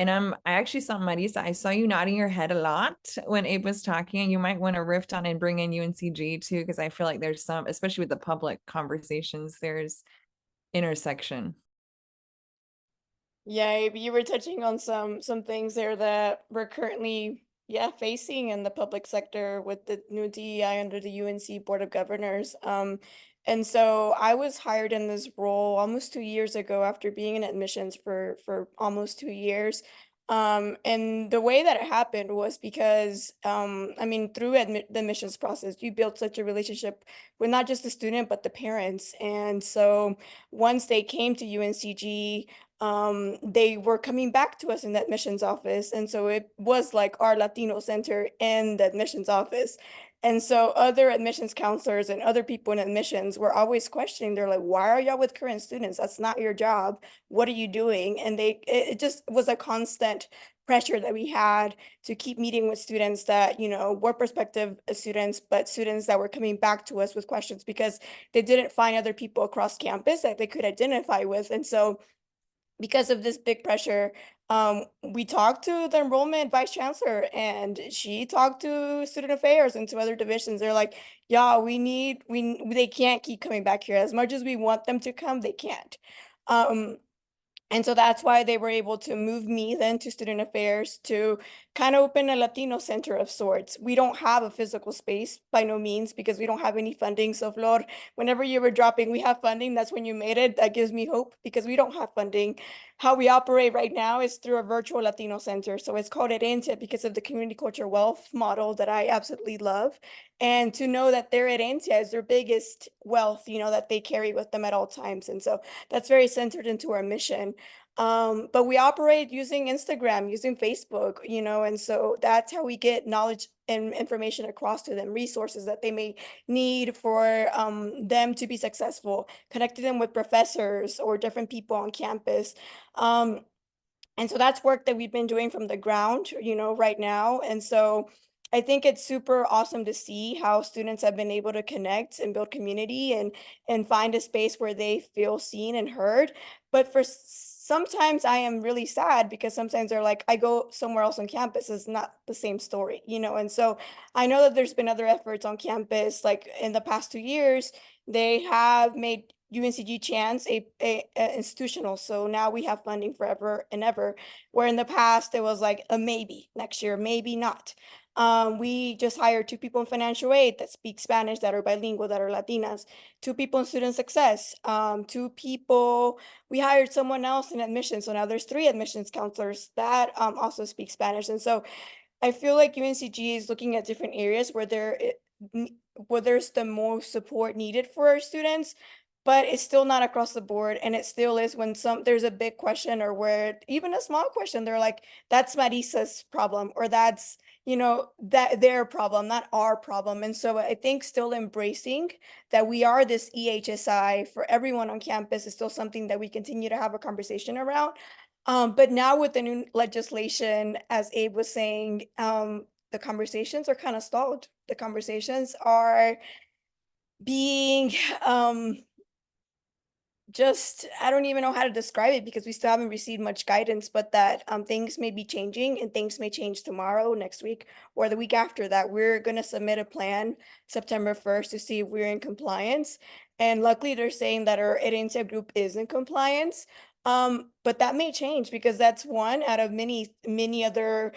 And I actually saw Marisa, I saw you nodding your head a lot when Abe was talking, and you might want to riff on and bring in UNCG too, because I feel like there's some, especially with the public conversations, there's intersection. Yeah, you were touching on some things there that we're currently facing in the public sector with the new DEI under the UNC Board of Governors. And so I was hired in this role almost 2 years ago after being in admissions for almost 2 years. And the way that it happened was because I mean, through the admissions process, you build such a relationship with not just the student but the parents. And so once they came to UNCG, they were coming back to us in the admissions office. And so it was like our Latino center in the admissions office. And so other admissions counselors and other people in admissions were always questioning. They're like, why are y'all with current students? That's not your job. What are you doing? And it just was a constant pressure that we had to keep meeting with students that, you know, were prospective students, but students that were coming back to us with questions because they didn't find other people across campus that they could identify with. And so because of this big pressure, we talked to the enrollment vice chancellor, and she talked to student affairs and to other divisions. They're like, yeah, they can't keep coming back here. As much as we want them to come, they can't. And so that's why they were able to move me then to student affairs to kind of open a Latino center of sorts. We don't have a physical space by no means because we don't have any funding. So Flor, whenever you were dropping, we have funding, that's when you made it. That gives me hope because we don't have funding. How we operate right now is through a virtual Latino center. So it's called Herencia because of the community culture wealth model that I absolutely love. And to know that their Herencia is their biggest wealth, you know, that they carry with them at all times. And so that's very centered into our mission. But we operate using Instagram, using Facebook, you know, and so that's how we get knowledge and information across to them, resources that they may need for them to be successful, connecting them with professors or different people on campus. And so that's work that we've been doing from the ground, you know, right now. And so I think it's super awesome to see how students have been able to connect and build community and find a space where they feel seen and heard. But sometimes I am really sad because sometimes they're like, I go somewhere else on campus, it's not the same story, you know? And so I know that there's been other efforts on campus, like in the past 2 years, they have made UNCG Chance a institutional. So now we have funding forever and ever, where in the past it was like a maybe next year, maybe not. We just hired 2 people in financial aid that speak Spanish, that are bilingual, that are Latinas, 2 people in student success, 2 people, we hired someone else in admissions. So now there's 3 admissions counselors that also speak Spanish. And so I feel like UNCG is looking at different areas where there's the most support needed for our students, but it's still not across the board. And it still is when there's a big question, or where even a small question, they're like, that's Marisa's problem, or that's, you know, that their problem, not our problem. And so I think still embracing that we are this eHSI for everyone on campus is still something that we continue to have a conversation around. But now with the new legislation, as Abe was saying, the conversations are kind of stalled. The conversations are being just, I don't even know how to describe it because we still haven't received much guidance, but that things may be changing and things may change tomorrow, next week, or the week after that. We're going to submit a plan September 1st to see if we're in compliance. And luckily they're saying that our LatinxEd group is in compliance. But that may change because that's one out of many other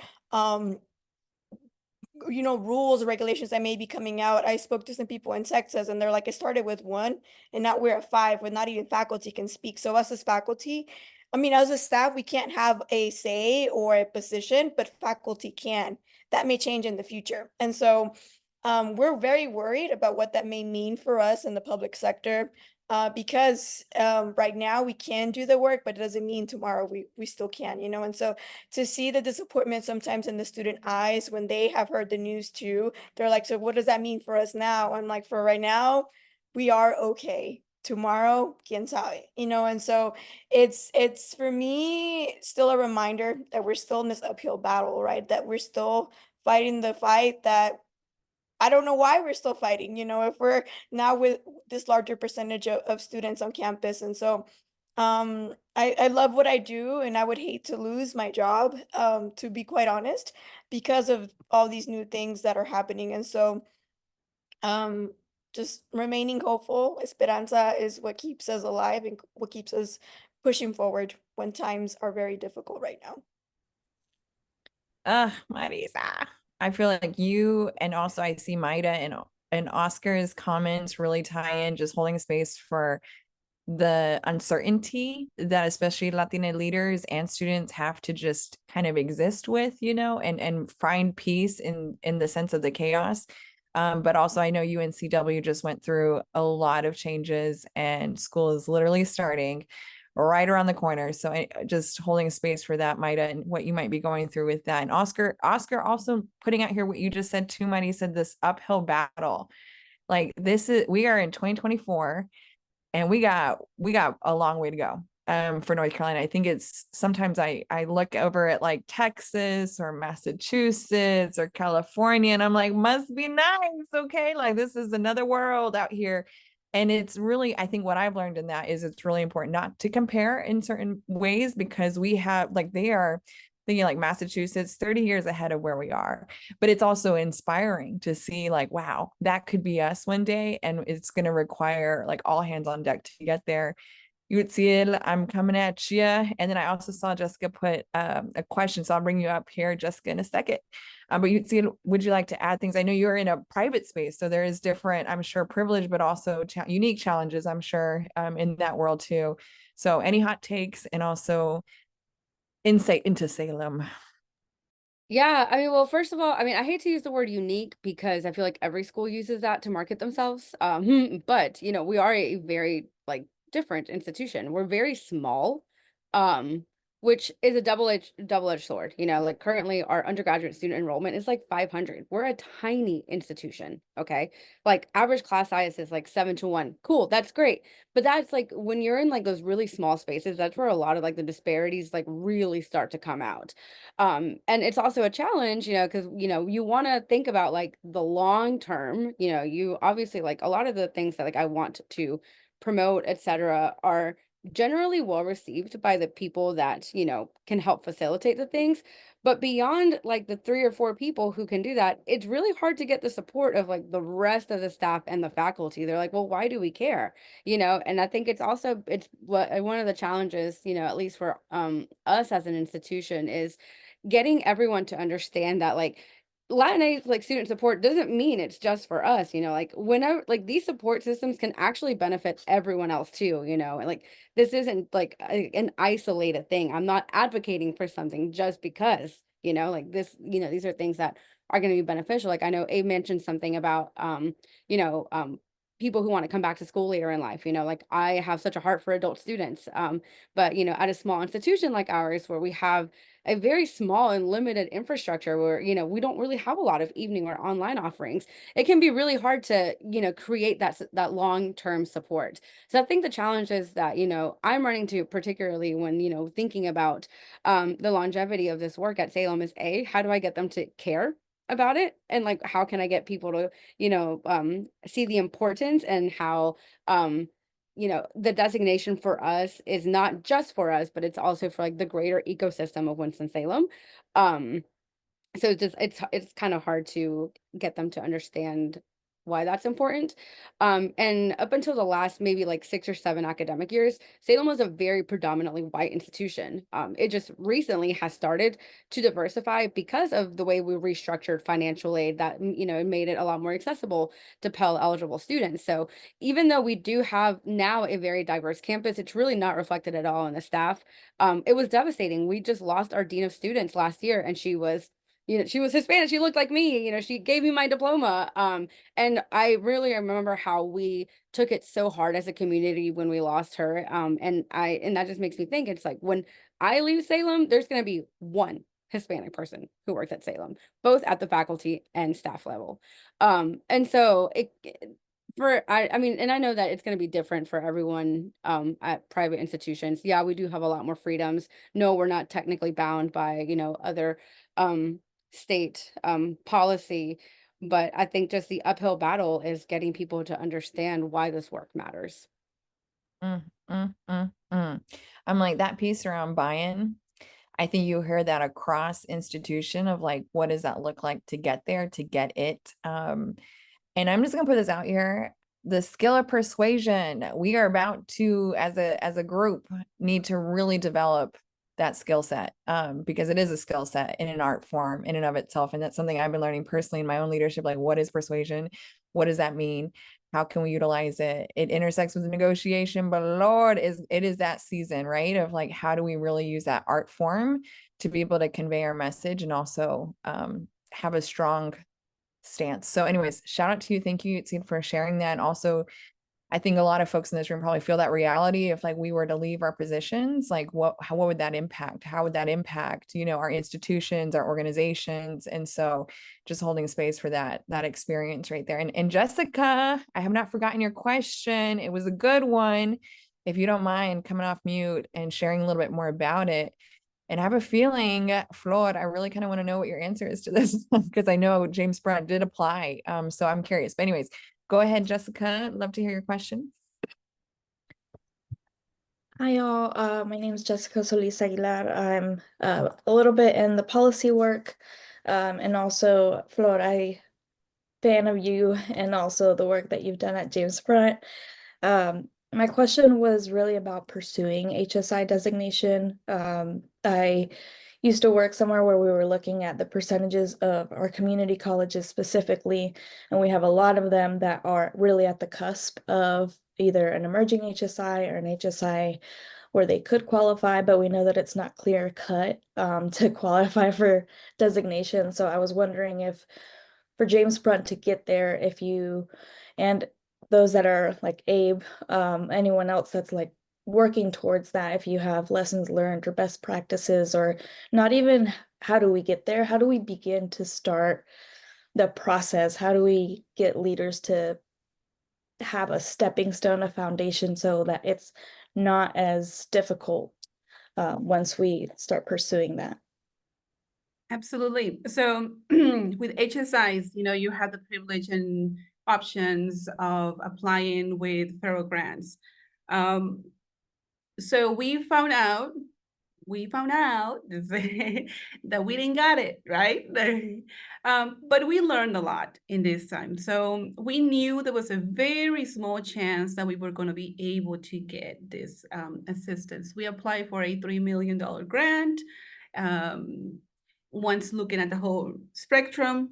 rules or regulations that may be coming out. I spoke to some people in Texas and they're like, it started with one and now we're at five where not even faculty can speak. So us as faculty, I mean, as a staff, we can't have a say or a position, but faculty can. That may change in the future. And so we're very worried about what that may mean for us in the public sector. Because right now we can do the work, but it doesn't mean tomorrow we still can, and so to see the disappointment sometimes in the student eyes when they have heard the news too, they're like, so what does that mean for us now? I'm like, for right now, we are okay. Tomorrow, quién sabe, and so it's for me still a reminder that we're still in this uphill battle, right? That we're still fighting the fight that I don't know why we're still fighting, if we're now with this larger percentage of students on campus. And so I love what I do and I would hate to lose my job, to be quite honest, because of all these new things that are happening. And so um just remaining hopeful, esperanza is what keeps us alive and what keeps us pushing forward when times are very difficult right now. Marisa, I feel like you and also I see Maida and Oscar's comments really tie in, just holding space for the uncertainty that especially Latina leaders and students have to just kind of exist with, and find peace in the sense of the chaos. But also I know UNCW just went through a lot of changes and school is literally starting right around the corner. So just holding space for that, Maida, and what you might be going through with that. And Oscar also putting out here what you just said too, Maida. You said this uphill battle. Like we are in 2024 and we got a long way to go for North Carolina. I think it's sometimes I look over at like Texas or Massachusetts or California and I'm like, must be nice. Okay. Like this is another world out here. And it's really, I think what I've learned in that is it's really important not to compare in certain ways because we have they are thinking like Massachusetts 30 years ahead of where we are. But it's also inspiring to see like, wow, that could be us one day. And it's going to require like all hands on deck to get there. Yutzil, I'm coming at you. And then I also saw Jessica put a question. So I'll bring you up here, Jessica, in a second. But Yutzil, would you like to add things? I know you're in a private space, so there is different, I'm sure, privilege, but also unique challenges, I'm sure, in that world too. So any hot takes and also insight into Salem? Yeah, I mean, well, first of all, I mean, I hate to use the word unique because I feel like every school uses that to market themselves. But we are a very different institution. We're very small, which is a double-edged sword. Like currently our undergraduate student enrollment is like 500. We're a tiny institution, okay? Like average class size is like 7-1. Cool, that's great. But that's like when you're in like those really small spaces, that's where a lot of like the disparities like really start to come out. And it's also a challenge, because you want to think about like the long term. You obviously like a lot of the things that like I want to promote, etc., are generally well received by the people that can help facilitate the things, but beyond like the 3 or 4 people who can do that, it's really hard to get the support of like the rest of the staff and the faculty. They're like, well, why do we care? And I think it's one of the challenges, at least for us as an institution, is getting everyone to understand that like Latinx like student support doesn't mean it's just for us, like whenever like these support systems can actually benefit everyone else too, and like this isn't like an isolated thing. I'm not advocating for something just because, like this, these are things that are going to be beneficial. Like I know Abe mentioned something about you know, people who want to come back to school later in life, like I have such a heart for adult students. But at a small institution like ours where we have a very small and limited infrastructure where we don't really have a lot of evening or online offerings, it can be really hard to create that long-term support. So I think the challenge is that I'm running to, particularly when thinking about the longevity of this work at Salem, is how do I get them to care about it, and like how can I get people to see the importance and how you know, the designation for us is not just for us, but it's also for like the greater ecosystem of Winston-Salem. So it's kind of hard to get them to understand why that's important. And up until the last maybe like 6 or 7 academic years, Salem was a very predominantly white institution. It just recently has started to diversify because of the way we restructured financial aid that, you know, made it a lot more accessible to Pell eligible students. So even though we do have now a very diverse campus, it's really not reflected at all in the staff. It was devastating. We just lost our dean of students last year, and she was, you know, she was Hispanic. She looked like me, you know, she gave me my diploma. And I really remember how we took it so hard as a community when we lost her. And that just makes me think, it's like, when I leave Salem, there's going to be one Hispanic person who works at Salem, both at the faculty and staff level. And so I mean, and I know that it's going to be different for everyone at private institutions. Yeah, we do have a lot more freedoms. No, we're not technically bound by, you know, other state policy, but I think just the uphill battle is getting people to understand why this work matters. I'm like, that piece around buy-in, I think you hear that across institution of like, what does that look like to get there, to get it? And I'm just gonna put this out here. The skill of persuasion, we are about to, as a group, need to really develop that skill set, because it is a skill set in an art form in and of itself. And that's something I've been learning personally in my own leadership. Like, what is persuasion? What does that mean? How can we utilize it? It intersects with negotiation, but Lord, it is that season, right? Of like, how do we really use that art form to be able to convey our message and also have a strong stance. So anyways, shout out to you. Thank you, Yitzi, for sharing that. And also, I think a lot of folks in this room probably feel that reality. If like we were to leave our positions, like what would that impact? How would that impact, you know, our institutions, our organizations? And so just holding space for that experience right there. And Jessica, I have not forgotten your question. It was a good one. If you don't mind coming off mute and sharing a little bit more about it. And I have a feeling, Flor, I really kind of want to know what your answer is to this, because I know James Brown did apply. So I'm curious. But anyways, go ahead, Jessica. Love to hear your question. Hi, all. My name is Jessica Solis Aguilar. I'm a little bit in the policy work, and also, Flor, I fan of you and also the work that you've done at James Brown. My question was really about pursuing HSI designation. I used to work somewhere where we were looking at the percentages of our community colleges specifically, and we have a lot of them that are really at the cusp of either an emerging HSI or an HSI where they could qualify, but we know that it's not clear cut to qualify for designation. So I was wondering if for James Brunt to get there, if you and those that are like Abe, anyone else that's like working towards that, if you have lessons learned or best practices, or not even how do we get there, how do we begin to start the process, how do we get leaders to have a stepping stone, a foundation, so that it's not as difficult once we start pursuing that. Absolutely. So with HSIs, you know, you have the privilege and options of applying with federal grants. So we found out that we didn't got it, right? But we learned a lot in this time. So we knew there was a very small chance that we were going to be able to get this assistance. We applied for a $3 million grant. Once looking at the whole spectrum,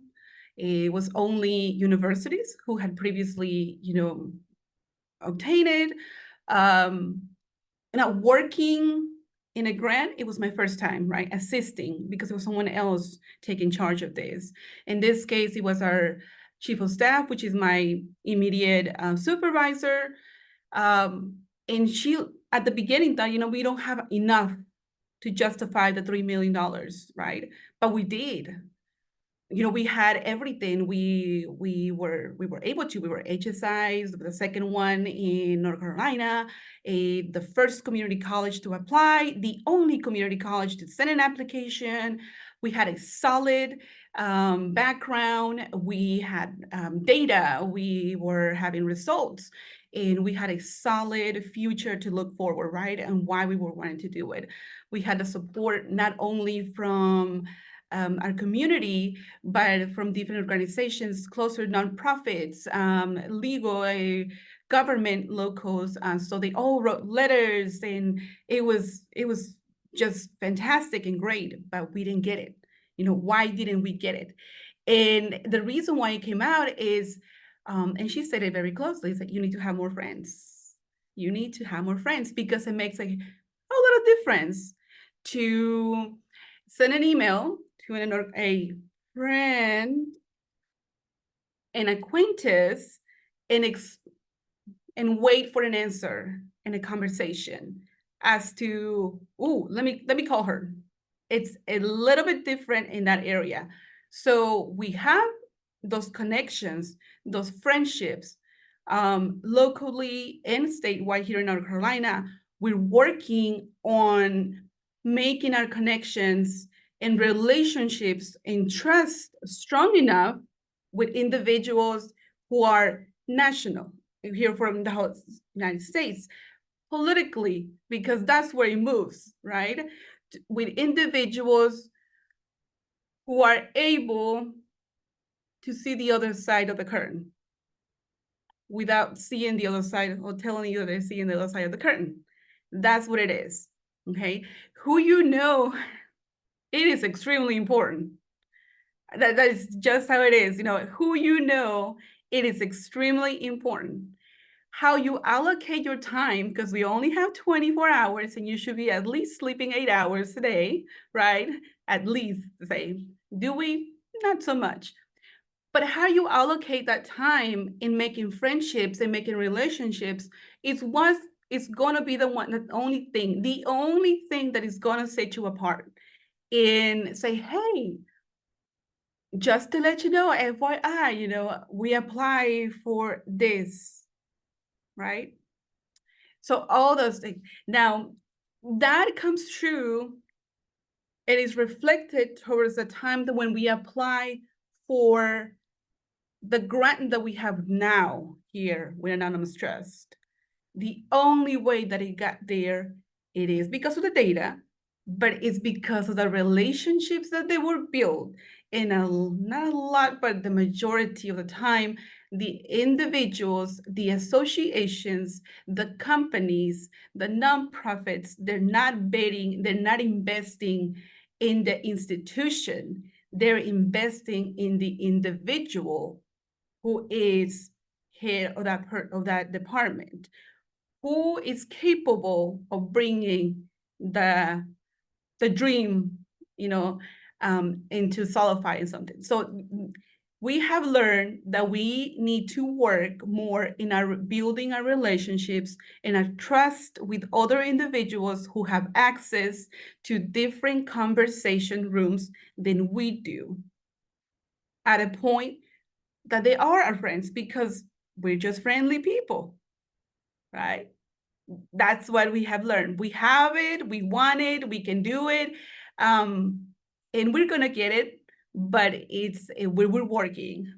it was only universities who had previously, you know, obtained it. Now working in a grant, it was my first time, right, assisting, because there was someone else taking charge of this. In this case, it was our chief of staff, which is my immediate supervisor. And she, at the beginning, thought, you know, we don't have enough to justify the $3 million, right? But we did. You know, we had everything. We were able to. We were HSIs, the second one in North Carolina, the first community college to apply, the only community college to send an application. We had a solid background. We had data. We were having results. And we had a solid future to look forward, right? And why we were wanting to do it. We had the support not only from our community, but from different organizations, closer nonprofits, legal, government locals. So they all wrote letters, and it was just fantastic and great, but we didn't get it. You know, why didn't we get it? And the reason why it came out is, and she said it very closely, is that you need to have more friends. You need to have more friends because it makes a little difference to send an email to a friend, an acquaintance, and wait for an answer in a conversation as to, oh, let me call her. It's a little bit different in that area. So we have those connections, those friendships, locally and statewide here in North Carolina. We're working on making our connections and relationships and trust strong enough with individuals who are national, here from the whole United States, politically, because that's where it moves, right? With individuals who are able to see the other side of the curtain without seeing the other side or telling you that they're seeing the other side of the curtain. That's what it is, okay? Who you know, it is extremely important. That is just how it is. You know, who you know, it is extremely important. How you allocate your time, because we only have 24 hours and you should be at least sleeping 8 hours a day, right? At least, say, do we? Not so much. But how you allocate that time in making friendships and making relationships is what is going to be the only thing that is going to set you apart. And say, hey, just to let you know, FYI, you know, we apply for this, right? So all those things. Now, that comes true. It is reflected towards the time that when we apply for the grant that we have now here with Anonymous Trust. The only way that it got there, it is because of the data, but it's because of the relationships that they were built. And not a lot, but the majority of the time, the individuals, the associations, the companies, the nonprofits, they're not betting, they're not investing in the institution. They're investing in the individual who is head of that department, who is capable of bringing the dream, you know, into solidifying something. So we have learned that we need to work more in our building our relationships and our trust with other individuals who have access to different conversation rooms than we do, at a point that they are our friends, because we're just friendly people, right? That's what we have learned. We have it, we want it, we can do it, and we're gonna get it, but we're working.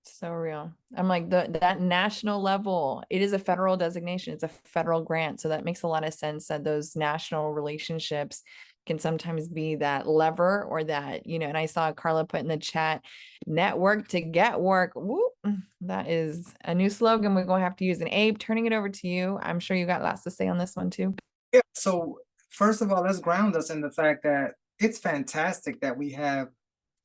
So real. I'm like, that national level, it is a federal designation. It's a federal grant. So that makes a lot of sense that those national relationships can sometimes be that lever, or that, you know, and I saw Carla put in the chat, network to get work. Woo, that is a new slogan we're going to have to use. And Abe, turning it over to you. I'm sure you got lots to say on this one too. Yeah, so first of all, let's ground us in the fact that it's fantastic that we have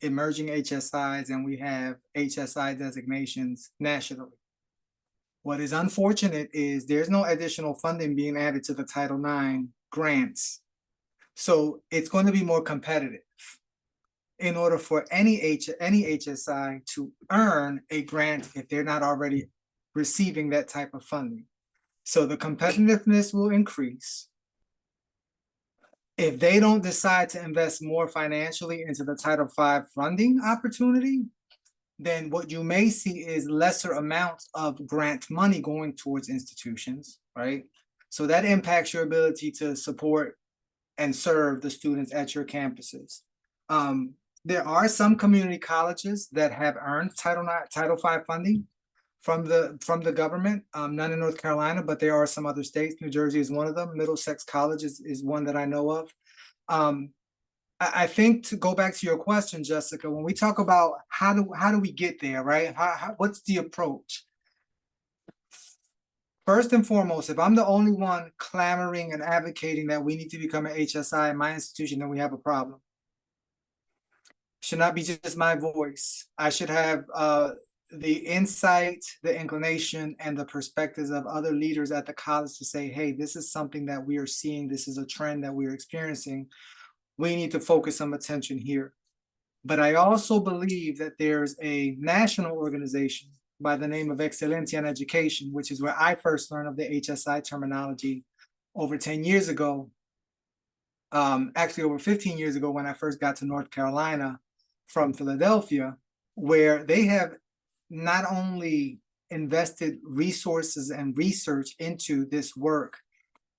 emerging HSIs and we have HSI designations nationally. What is unfortunate is there's no additional funding being added to the Title IX grants. So it's going to be more competitive in order for any HSI to earn a grant if they're not already receiving that type of funding. So the competitiveness will increase. If they don't decide to invest more financially into the Title V funding opportunity, then what you may see is lesser amounts of grant money going towards institutions, right? So that impacts your ability to support and serve the students at your campuses. There are some community colleges that have earned Title V funding from the government. None in North Carolina, but there are some other states. New Jersey is one of them. Middlesex College is one that I know of. I think, to go back to your question, Jessica, when we talk about how do we get there, right? What's the approach? First and foremost, if I'm the only one clamoring and advocating that we need to become an HSI in my institution, then we have a problem. Should not be just my voice. I should have the insight, the inclination, and the perspectives of other leaders at the college to say, hey, this is something that we are seeing. This is a trend that we are experiencing. We need to focus some attention here. But I also believe that there's a national organization by the name of Excelencia in Education, which is where I first learned of the HSI terminology over 10 years ago. Actually over 15 years ago when I first got to North Carolina from Philadelphia, where they have not only invested resources and research into this work,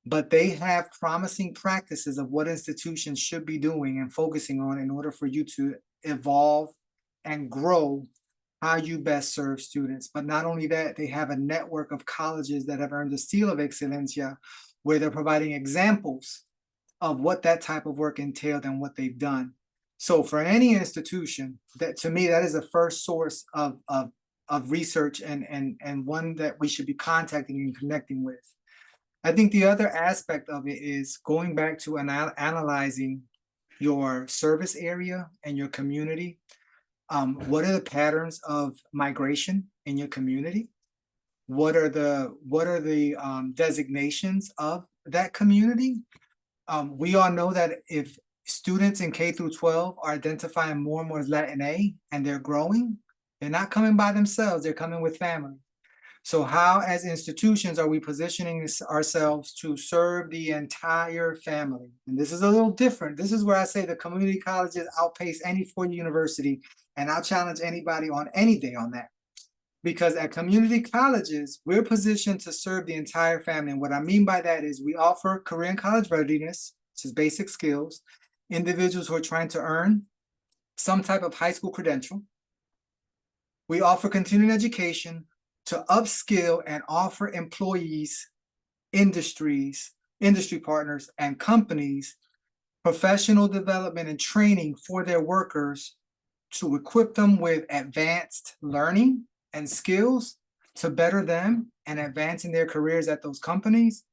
but they have promising practices of what institutions should be doing and focusing on in order for you to evolve and grow how you best serve students. But not only that, they have a network of colleges that have earned the seal of Excelencia, where they're providing examples of what that type of work entailed and what they've done. So for any institution, that, to me, that is the first source of research and one that we should be contacting and connecting with. I think the other aspect of it is going back to analyzing your service area and your community. What are the patterns of migration in your community? What are the designations of that community? We all know that if students in K through 12 are identifying more and more as Latin A and they're growing, they're not coming by themselves, they're coming with family. So how, as institutions, are we positioning ourselves to serve the entire family? And this is a little different. This is where I say the community colleges outpace any four-year university, and I'll challenge anybody on any day on that. Because at community colleges, we're positioned to serve the entire family. And what I mean by that is we offer career and college readiness, which is basic skills, individuals who are trying to earn some type of high school credential. We offer continuing education to upskill and offer employees, industry partners, and companies professional development and training for their workers to equip them with advanced learning and skills to better them and advance in their careers at those companies.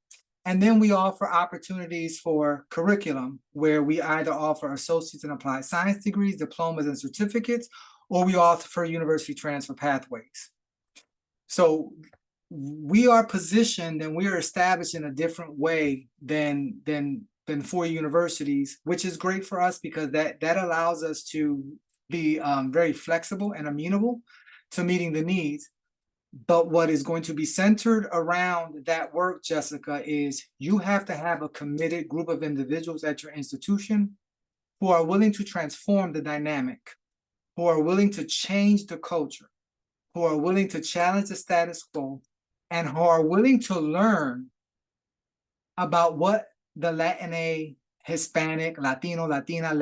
And then we offer opportunities for curriculum, where we either offer associates in applied science degrees, diplomas, and certificates, or we offer university transfer pathways. So we are positioned and we are established in a different way than four universities, which is great for us because that allows us to be very flexible and amenable to meeting the needs. But what is going to be centered around that work, Jessica, is you have to have a committed group of individuals at your institution who are willing to transform the dynamic, who are willing to change the culture, who are willing to challenge the status quo, and who are willing to learn about what the Latin, Hispanic, Latino, Latina,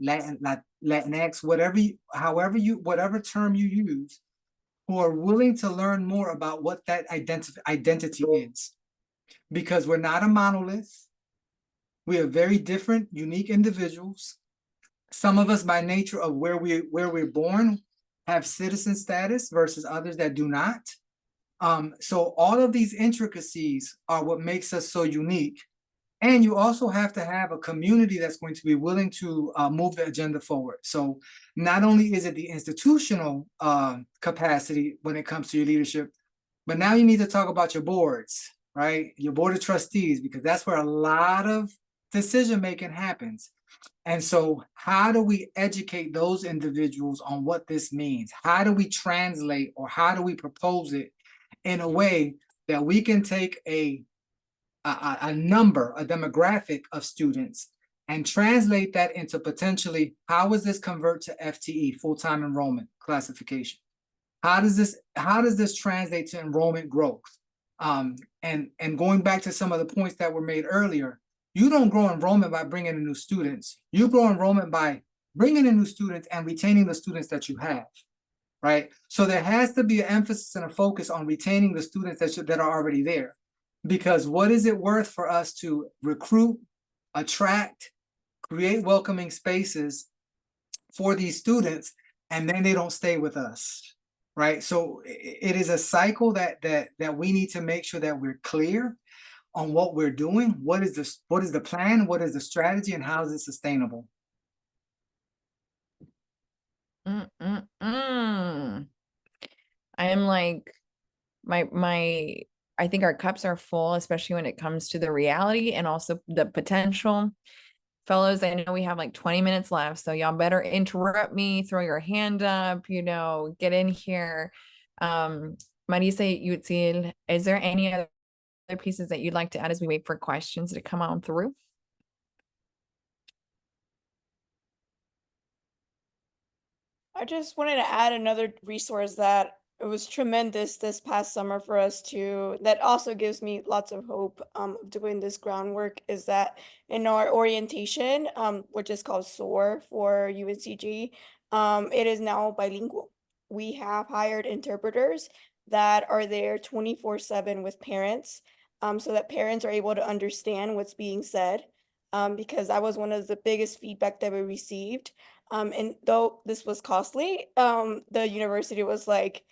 Latinx, whatever term you use, who are willing to learn more about what that identity is. Because we're not a monolith. We are very different, unique individuals. Some of us, by nature of where we're born, have citizen status versus others that do not. So all of these intricacies are what makes us so unique. And you also have to have a community that's going to be willing to move the agenda forward. So not only is it the institutional capacity when it comes to your leadership, but now you need to talk about your boards, right? Your board of trustees, because that's where a lot of decision-making happens. And so how do we educate those individuals on what this means? How do we translate, or how do we propose it in a way that we can take a demographic of students and translate that into potentially, how does this convert to FTE, full-time enrollment classification? How does this translate to enrollment growth? And going back to some of the points that were made earlier, you don't grow enrollment by bringing in new students. You grow enrollment by bringing in new students and retaining the students that you have, right? So there has to be an emphasis and a focus on retaining the students that are already there. Because what is it worth for us to recruit, attract, create welcoming spaces for these students, and then they don't stay with us, right? So it is a cycle that we need to make sure that we're clear on what we're doing. What is the plan? What is the strategy, and how is it sustainable? I am like, I think our cups are full, especially when it comes to the reality and also the potential. Fellows, I know we have like 20 minutes left, so y'all better interrupt me, throw your hand up, get in here. Marisa, Yutzil, is there any other pieces that you'd like to add as we wait for questions to come on through? I just wanted to add another resource that it was tremendous this past summer for us to, that also gives me lots of hope of doing this groundwork, is that in our orientation, which is called SOAR for UNCG, it is now bilingual. We have hired interpreters that are there 24/7 with parents, so that parents are able to understand what's being said, because that was one of the biggest feedback that we received. And though this was costly, the university was like,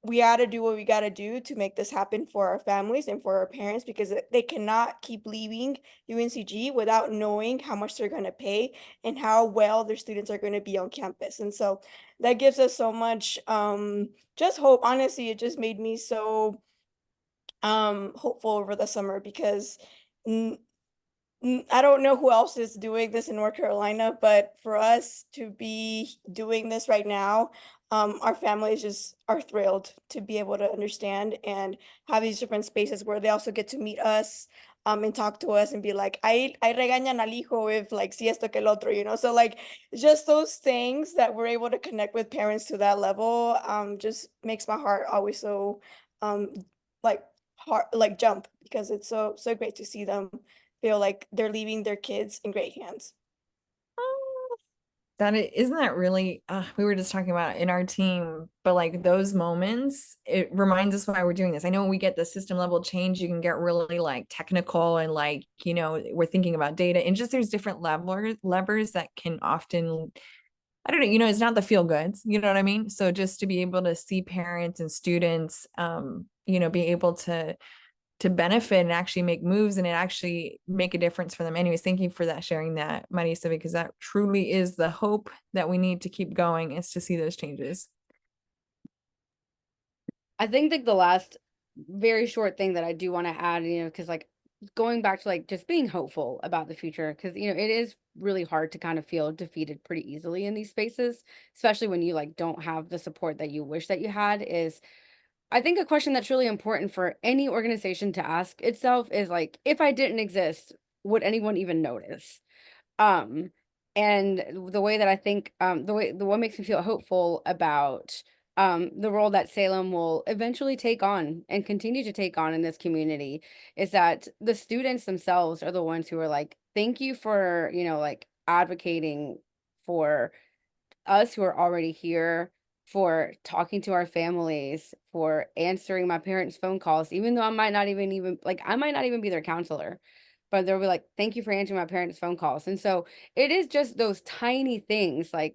we got to do what we got to do to make this happen for our families and for our parents, because they cannot keep leaving UNCG without knowing how much they're going to pay and how well their students are going to be on campus. And so that gives us so much just hope. Honestly, it just made me so hopeful over the summer, because I don't know who else is doing this in North Carolina, but for us to be doing this right now, our families just are thrilled to be able to understand and have these different spaces where they also get to meet us, and talk to us and be like, ay regañan al hijo if like si esto que el otro, So like just those things that we're able to connect with parents to that level, just makes my heart always so like heart like jump, because it's so great to see them feel like they're leaving their kids in great hands. Isn't that really, we were just talking about it in our team, but like those moments, it reminds us why we're doing this. I know when we get the system level change, you can get really like technical and like, we're thinking about data, and just there's different levers that can often, I don't know, it's not the feel goods, you know what I mean? So just to be able to see parents and students, be able to benefit and actually make moves and it actually make a difference for them. Anyways, thank you for that, sharing that, Marisa, because that truly is the hope that we need to keep going, is to see those changes. I think like the last very short thing that I do want to add, because like going back to like just being hopeful about the future, because it is really hard to kind of feel defeated pretty easily in these spaces, especially when you like don't have the support that you wish that you had. Is I think a question that's really important for any organization to ask itself is like, if I didn't exist, would anyone even notice? Um, and the way that I think, the what makes me feel hopeful about the role that Salem will eventually take on and continue to take on in this community is that the students themselves are the ones who are like, thank you for, like advocating for us who are already here, for talking to our families, for answering my parents' phone calls, even though I might not even like I might not even be their counselor, but they'll be like, thank you for answering my parents' phone calls. And so it is just those tiny things and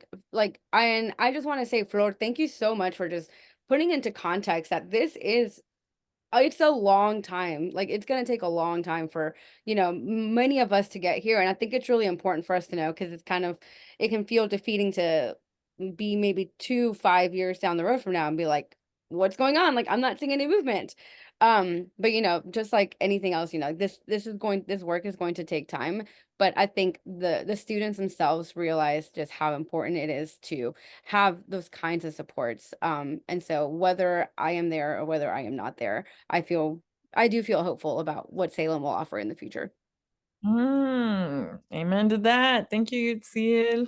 I just want to say, Flor, thank you so much for just putting into context that this is it's a long time. Like it's going to take a long time for, many of us to get here. And I think it's really important for us to know, because it can feel defeating to be maybe 5 years down the road from now and be like, what's going on? Like, I'm not seeing any movement. But just like anything else, this work is going to take time. But I think the students themselves realize just how important it is to have those kinds of supports. And so whether I am there or whether I am not there, I do feel hopeful about what Salem will offer in the future. Amen to that. Thank you, Yutzil.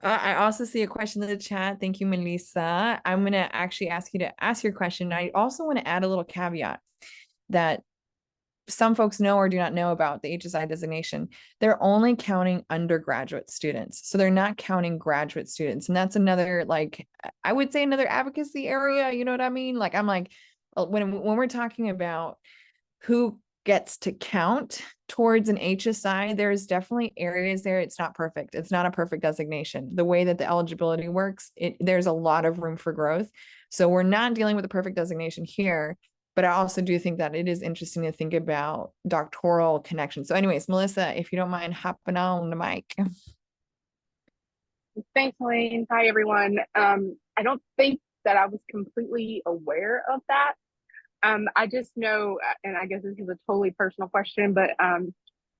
I also see a question in the chat. Thank you, Melissa. I'm going to actually ask you to ask your question. I also want to add a little caveat that some folks know or do not know about the HSI designation, they're only counting undergraduate students. So they're not counting graduate students. And that's another, like, I would say another advocacy area. You know what I mean? Like, I'm like, when we're talking about who gets to count towards an HSI, there's definitely areas there. It's not perfect. It's not a perfect designation. The way that the eligibility works, there's a lot of room for growth. So we're not dealing with a perfect designation here, but I also do think that it is interesting to think about doctoral connections. So anyways, Melissa, if you don't mind hopping on the mic. Thanks, Elaine. Hi, everyone. I don't think that I was completely aware of that. I just know, and I guess this is a totally personal question, but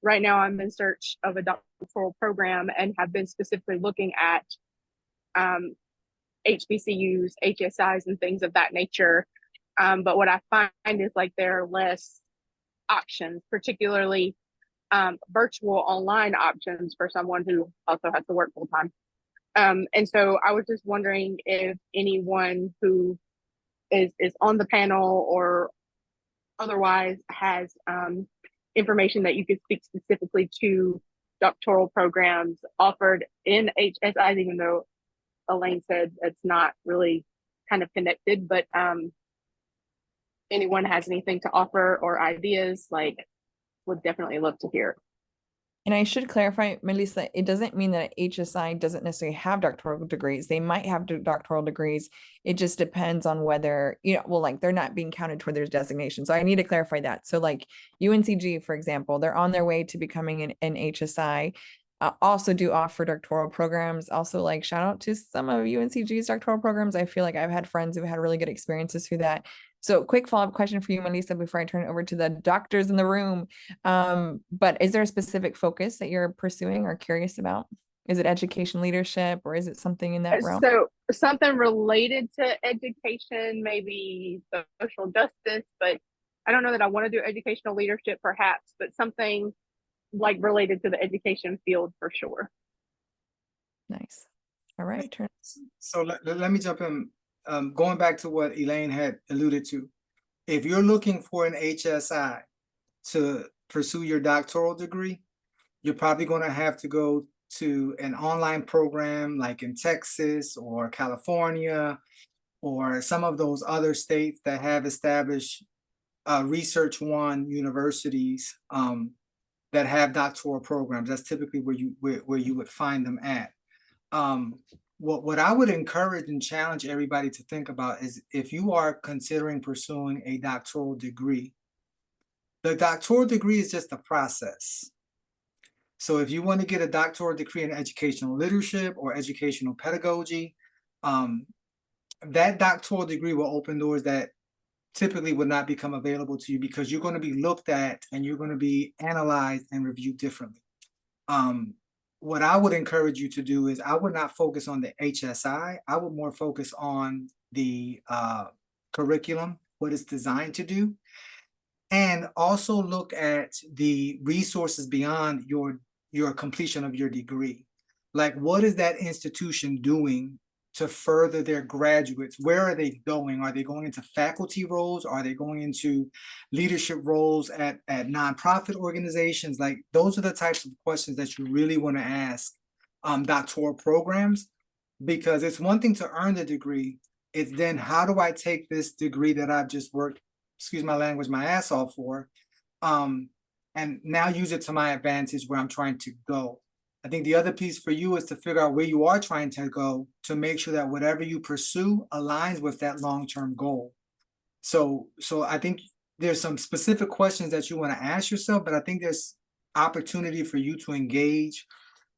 right now I'm in search of a doctoral program and have been specifically looking at HBCUs, HSIs, and things of that nature. But what I find is like there are less options, particularly virtual online options for someone who also has to work full time. And so I was just wondering if anyone who is on the panel or otherwise has information that you could speak specifically to doctoral programs offered in HSIs, even though Elaine said it's not really kind of connected, but anyone has anything to offer or ideas, like, would definitely love to hear. And I should clarify, Melissa, it doesn't mean that HSI doesn't necessarily have doctoral degrees. They might have doctoral degrees. It just depends on whether, well, like they're not being counted toward their designation. So I need to clarify that. So like UNCG, for example, they're on their way to becoming an HSI. Also do offer doctoral programs. Also, like, shout out to some of UNCG's doctoral programs. I feel like I've had friends who've had really good experiences through that. So quick follow-up question for you, Melissa, before I turn it over to the doctors in the room. But is there a specific focus that you're pursuing or curious about? Is it education leadership, or is it something in that realm? So something related to education, maybe social justice, but I don't know that I want to do educational leadership perhaps, but something like related to the education field for sure. Nice. All right. So let me jump in. Going back to what Elaine had alluded to, if you're looking for an HSI to pursue your doctoral degree, you're probably going to have to go to an online program like in Texas or California or some of those other states that have established Research One universities that have doctoral programs. That's typically where you would find them at. What I would encourage and challenge everybody to think about is, if you are considering pursuing a doctoral degree, the doctoral degree is just a process. So if you want to get a doctoral degree in educational leadership or educational pedagogy, that doctoral degree will open doors that typically would not become available to you, because you're going to be looked at and you're going to be analyzed and reviewed differently. What I would encourage you to do is, I would not focus on the HSI. I would more focus on the curriculum, what it's designed to do, and also look at the resources beyond your completion of your degree. Like, what is that institution doing to further their graduates? Where are they going? Are they going into faculty roles? Are they going into leadership roles at nonprofit organizations? Like, those are the types of questions that you really want to ask doctoral programs, because it's one thing to earn the degree. It's then, how do I take this degree that I've just worked, excuse my language, my ass off for, and now use it to my advantage where I'm trying to go. I think the other piece for you is to figure out where you are trying to go, to make sure that whatever you pursue aligns with that long-term goal. So I think there's some specific questions that you want to ask yourself, but I think there's opportunity for you to engage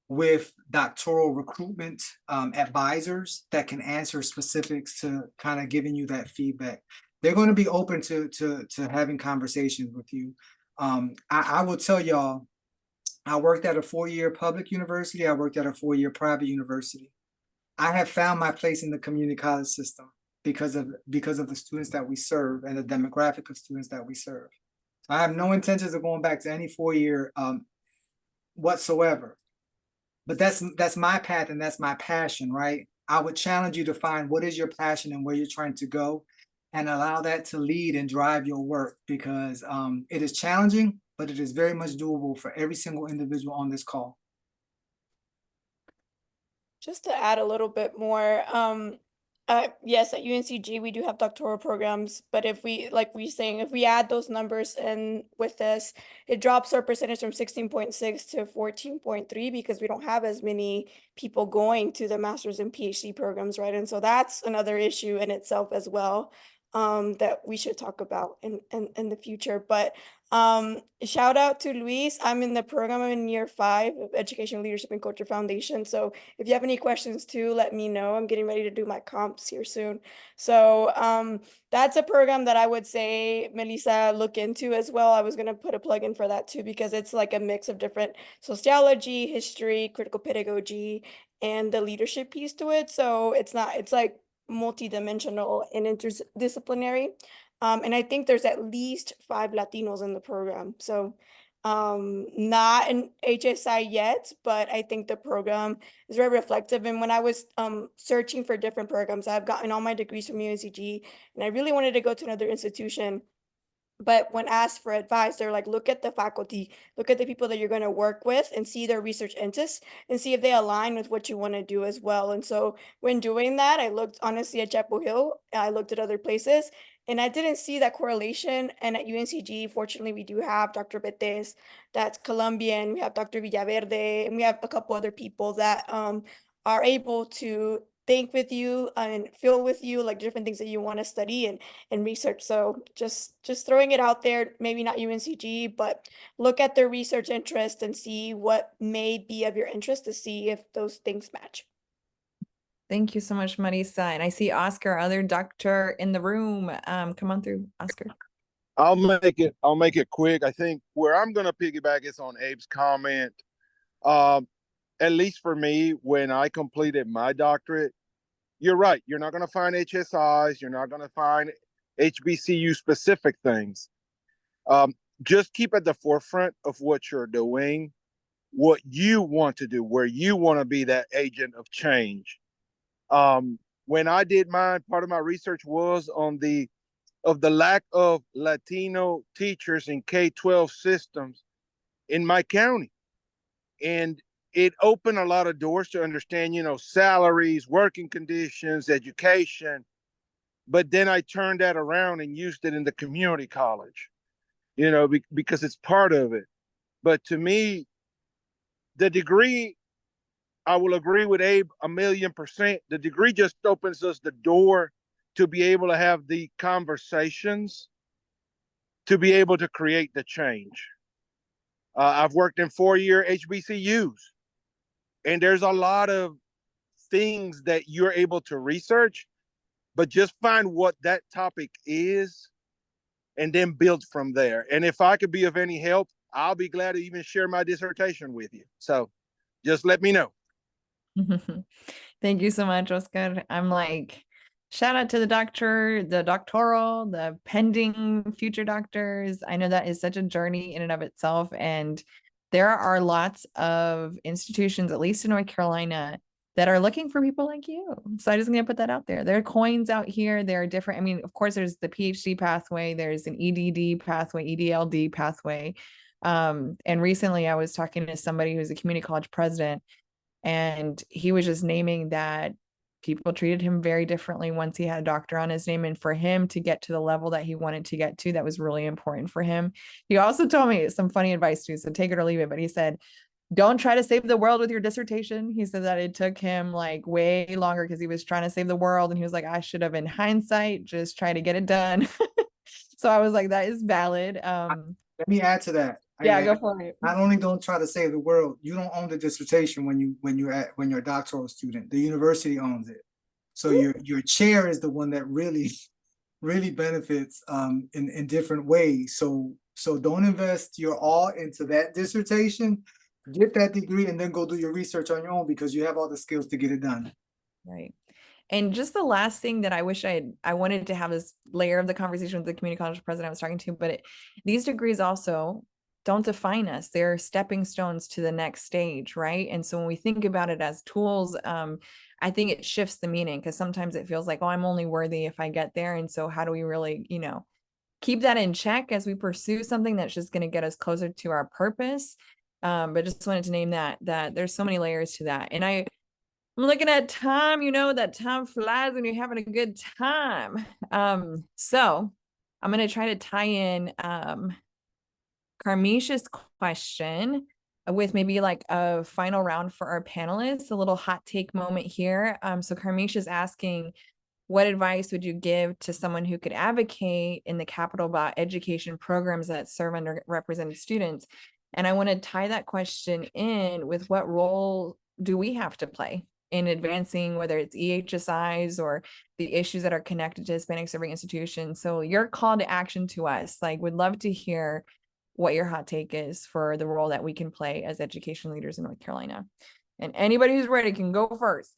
with doctoral recruitment advisors that can answer specifics to kind of giving you that feedback. They're going to be open to having conversations with you. I will tell y'all, I worked at a 4-year public university. I worked at a 4-year private university. I have found my place in the community college system because of the students that we serve and the demographic of students that we serve. So I have no intentions of going back to any 4-year whatsoever. But that's my path and that's my passion, right? I would challenge you to find what is your passion and where you're trying to go, and allow that to lead and drive your work, because it is challenging, but it is very much doable for every single individual on this call. Just to add a little bit more, yes, at UNCG, we do have doctoral programs, but if we, like we saying, if we add those numbers in with this, it drops our percentage from 16.6 to 14.3 because we don't have as many people going to the master's and PhD programs, right? And so that's another issue in itself as well, that we should talk about in the future. But shout out to Luis. I'm in the program. I'm in year 5 of Education, Leadership, and Culture Foundation. So if you have any questions too, let me know. I'm getting ready to do my comps here soon. So that's a program that I would say, Melissa, look into as well. I was going to put a plug in for that too, because it's like a mix of different sociology, history, critical pedagogy, and the leadership piece to it. So it's like multidimensional and interdisciplinary. And I think there's at least 5 Latinos in the program. So not an HSI yet, but I think the program is very reflective. And when I was searching for different programs, I've gotten all my degrees from UNCG, and I really wanted to go to another institution. But when asked for advice, they're like, look at the faculty, look at the people that you're going to work with and see their research interests and see if they align with what you want to do as well. And so when doing that, I looked honestly at Chapel Hill, I looked at other places, and I didn't see that correlation. And at UNCG, fortunately, we do have Dr. Betes, that's Colombian, we have Dr. Villaverde, and we have a couple other people that are able to think with you and feel with you like different things that you want to study and research. So just throwing it out there, maybe not UNCG, but look at their research interest and see what may be of your interest to see if those things match. Thank you so much, Marisa. And I see Oscar, our other doctor in the room. Come on through, Oscar. I'll make it quick. I think where I'm going to piggyback is on Abe's comment. At least for me, when I completed my doctorate, you're right. You're not going to find HSIs. You're not going to find HBCU specific things. Just keep at the forefront of what you're doing, what you want to do, where you want to be that agent of change. When I did mine, part of my research was on the lack of Latino teachers in K-12 systems in my county. And it opened a lot of doors to understand, salaries, working conditions, education. But then I turned that around and used it in the community college, because it's part of it. But to me, the degree, I will agree with Abe 1,000,000%. The degree just opens us the door to be able to have the conversations, to be able to create the change. I've worked in 4-year HBCUs. And there's a lot of things that you're able to research, but just find what that topic is and then build from there. And if I could be of any help, I'll be glad to even share my dissertation with you. So just let me know. Thank you so much, Oscar. I'm like, shout out to the doctor, the doctoral, the pending future doctors. I know that is such a journey in and of itself. And there are lots of institutions, at least in North Carolina, that are looking for people like you. So I'm just going to put that out there. There are coins out here. There are different, I mean, of course, there's the PhD pathway. There's an EDD pathway, EDLD pathway. And recently I was talking to somebody who's a community college president, and he was just naming that people treated him very differently once he had a doctor on his name. And for him to get to the level that he wanted to get to, that was really important for him. He also told me some funny advice too, so take it or leave it. But he said, don't try to save the world with your dissertation. He said that it took him like way longer because he was trying to save the world. And he was like, I should have, in hindsight, just try to get it done. So I was like, that is valid. Let me add to that. Yeah, go for it. Not only don't try to save the world, you don't own the dissertation when you're a doctoral student. The university owns it. So your chair is the one that really benefits in different ways. So don't invest your all into that dissertation. Get that degree and then go do your research on your own, because you have all the skills to get it done. Right. And just the last thing that I wish I wanted to have this layer of the conversation with the community college president I was talking to, but these degrees also don't define us. They're stepping stones to the next stage, right? And so when we think about it as tools, I think it shifts the meaning, because sometimes it feels like, oh, I'm only worthy if I get there. And so how do we really, keep that in check as we pursue something that's just going to get us closer to our purpose? But just wanted to name that there's so many layers to that. And I'm looking at time, that time flies when you're having a good time. So I'm going to try to tie in Karmisha's question with maybe like a final round for our panelists, a little hot take moment here. So Karmisha's asking, what advice would you give to someone who could advocate in the Capitol about education programs that serve underrepresented students? And I want to tie that question in with, what role do we have to play in advancing, whether it's eHSIs or the issues that are connected to Hispanic serving institutions? So your call to action to us, would love to hear what your hot take is for the role that we can play as education leaders in North Carolina. And anybody who's ready can go first.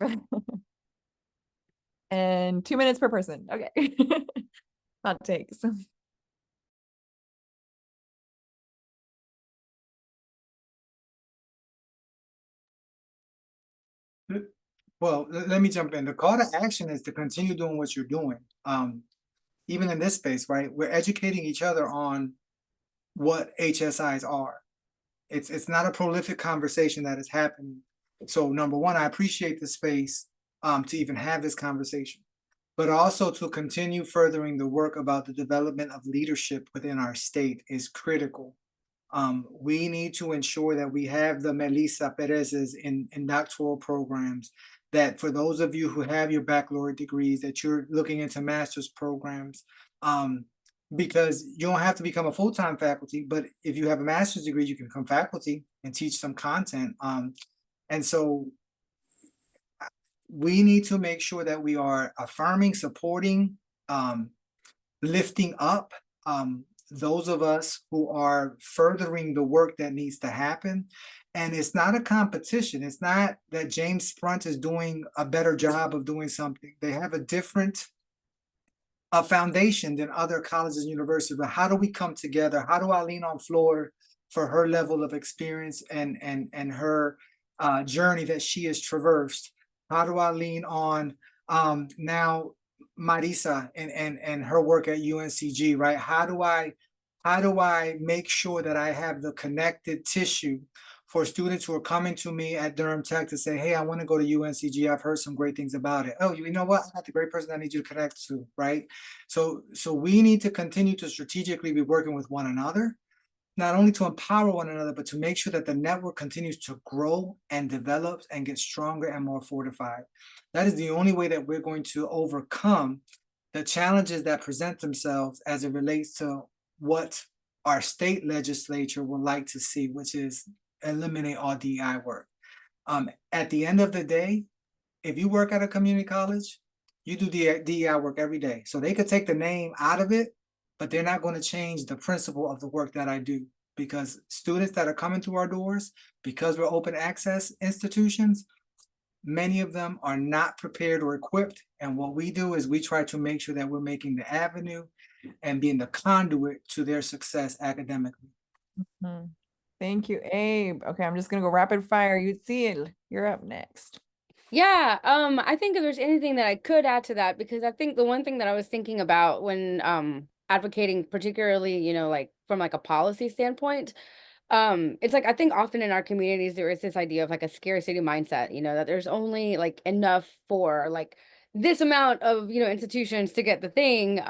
And 2 minutes per person. Okay. Hot takes. Well, let me jump in. The call to action is to continue doing what you're doing. Even in this space, right? We're educating each other on what HSIs are. It's not a prolific conversation that is happening. So number one, I appreciate the space to even have this conversation, but also to continue furthering the work about the development of leadership within our state is critical. We need to ensure that we have the Melissa Perez's in doctoral programs, that for those of you who have your baccalaureate degrees, that you're looking into master's programs, because you don't have to become a full-time faculty, but if you have a master's degree, you can become faculty and teach some content. And so we need to make sure that we are affirming, supporting, lifting up those of us who are furthering the work that needs to happen. And it's not a competition. It's not that James Sprunt is doing a better job of doing something. They have a different foundation than other colleges and universities. But how do we come together? How do I lean on Flor for her level of experience and her journey that she has traversed? How do I lean on now Marisa and her work at UNCG, right? How do I make sure that I have the connected tissue for students who are coming to me at Durham Tech to say, hey, I want to go to UNCG. I've heard some great things about it. Oh, you know what? I got the great person I need you to connect to, right? So we need to continue to strategically be working with one another, not only to empower one another, but to make sure that the network continues to grow and develop and get stronger and more fortified. That is the only way that we're going to overcome the challenges that present themselves as it relates to what our state legislature would like to see, which is eliminate all DEI work. At the end of the day, if you work at a community college, you do DEI work every day. So they could take the name out of it, but they're not going to change the principle of the work that I do, because students that are coming through our doors, because we're open access institutions, many of them are not prepared or equipped. And what we do is we try to make sure that we're making the avenue and being the conduit to their success academically. Mm-hmm. Thank you, Abe. Okay, I'm just gonna go rapid fire. Yutzil, you're up next. Yeah, I think if there's anything that I could add to that, because I think the one thing that I was thinking about when advocating, particularly, like from like a policy standpoint, it's like I think often in our communities there is this idea of like a scarcity mindset, that there's only like enough for like this amount of institutions to get the thing.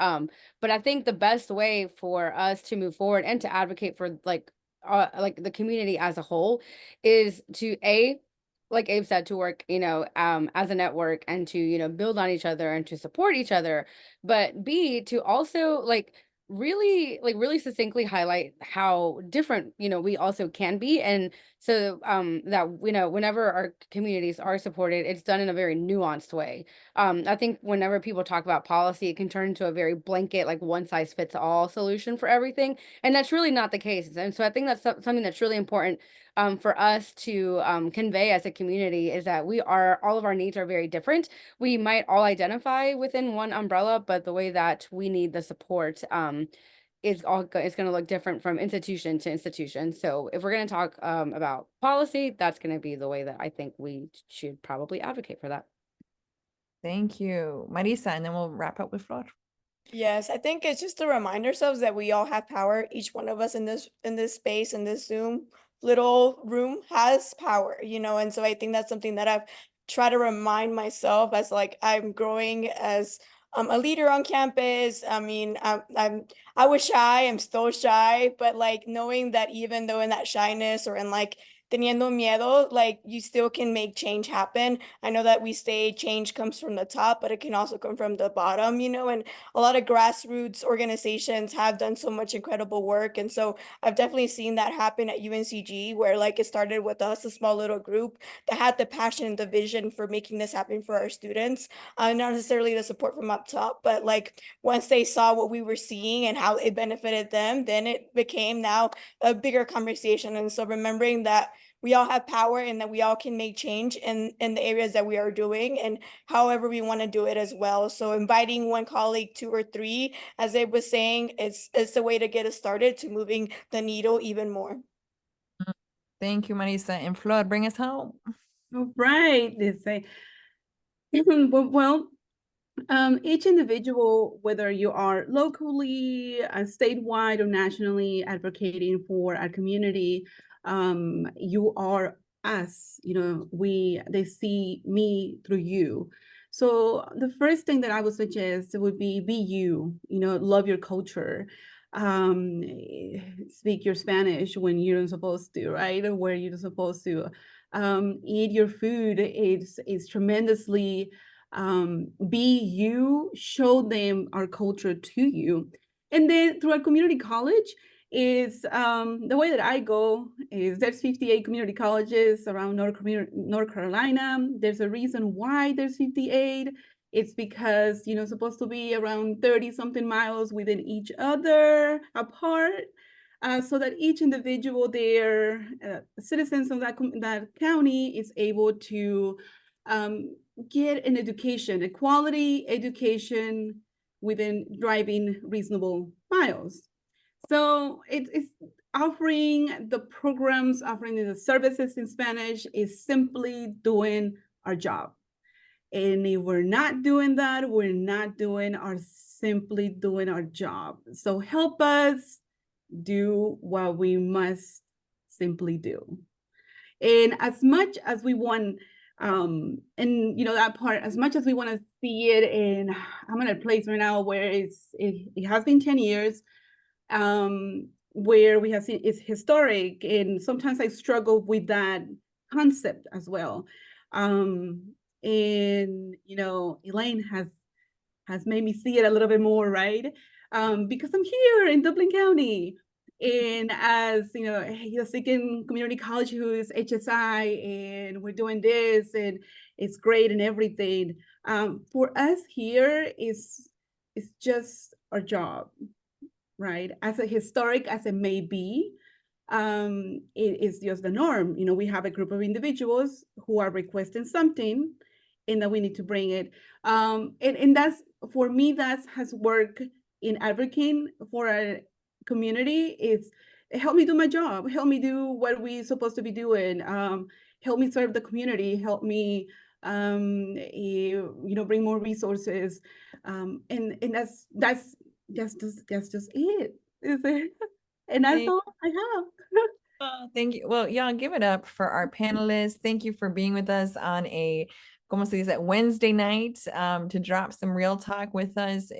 But I think the best way for us to move forward and to advocate for like the community as a whole is to like Abe said, to work, as a network and to, build on each other and to support each other, but B, to also really succinctly highlight how different, we also can be. And so that, whenever our communities are supported, it's done in a very nuanced way. I think whenever people talk about policy, it can turn into a very blanket, like one size fits all solution for everything. And that's really not the case. And so I think that's something that's really important for us to convey as a community, is that all of our needs are very different. We might all identify within one umbrella, but the way that we need the support is going to look different from institution to institution. So if we're going to talk about policy, that's going to be the way that I think we should probably advocate for that. Thank you, Marisa, and then we'll wrap up with Flor. Yes, I think it's just to remind ourselves that we all have power. Each one of us in this space, in this Zoom little room has power, you know, and so I think that's something that I've tried to remind myself as like I'm growing as a leader on campus. I mean, I was shy, I'm still shy, but like knowing that even though in that shyness or in like teniendo miedo, like you still can make change happen. I know that we say change comes from the top, but it can also come from the bottom, you know, and a lot of grassroots organizations have done so much incredible work. And so I've definitely seen that happen at UNCG, where like it started with us, a small little group that had the passion and the vision for making this happen for our students. Not necessarily the support from up top, but like once they saw what we were seeing and how it benefited them, then it became now a bigger conversation. And so remembering that we all have power and that we all can make change in the areas that we are doing and however we want to do it as well. So inviting one colleague, two or three, as I was saying, it's the way to get us started to moving the needle even more. Thank you, Marisa. And Flor, bring us home. All right, let's say, well, each individual, whether you are locally, statewide, or nationally advocating for our community, you are us. You know, they see me through you. So the first thing that I would suggest would be you. You know, love your culture. Speak your Spanish when you're supposed to, right? Or where you're supposed to. Eat your food. It's tremendously. Be you, show them our culture to you. And then through our community college is the way that I go is there's 58 community colleges around North Carolina. There's a reason why there's 58. It's because, you know, supposed to be around 30 something miles within each other apart. So that each individual there, citizens of that county is able to get an education, a quality education within driving reasonable miles. So it's offering the programs, offering the services in Spanish is simply doing our job. And if we're not doing that, we're not doing simply doing our job. So help us do what we must simply do. And as much as we want, and you know that part, as much as we want to see it in, I'm in a place right now where it has been 10 years, where we have seen it's historic, and sometimes I struggle with that concept as well. And you know, Elaine has made me see it a little bit more, right? Because I'm here in Dublin County. And as you know, Second Community College, who is HSI, and we're doing this, and it's great and everything. For us here, it's just our job, right? As a historic as it may be, it is just the norm. You know, we have a group of individuals who are requesting something, and that we need to bring it. And that's, for me, that has worked in advocating for a community. It's help me do my job, help me do what we're supposed to be doing, help me serve the community, help me you know, bring more resources, and that's just it. Is it? And that's all I have. Oh, thank you. Well, y'all, give it up for our panelists. Thank you for being with us on a, como se dice, Wednesday night, to drop some real talk with us.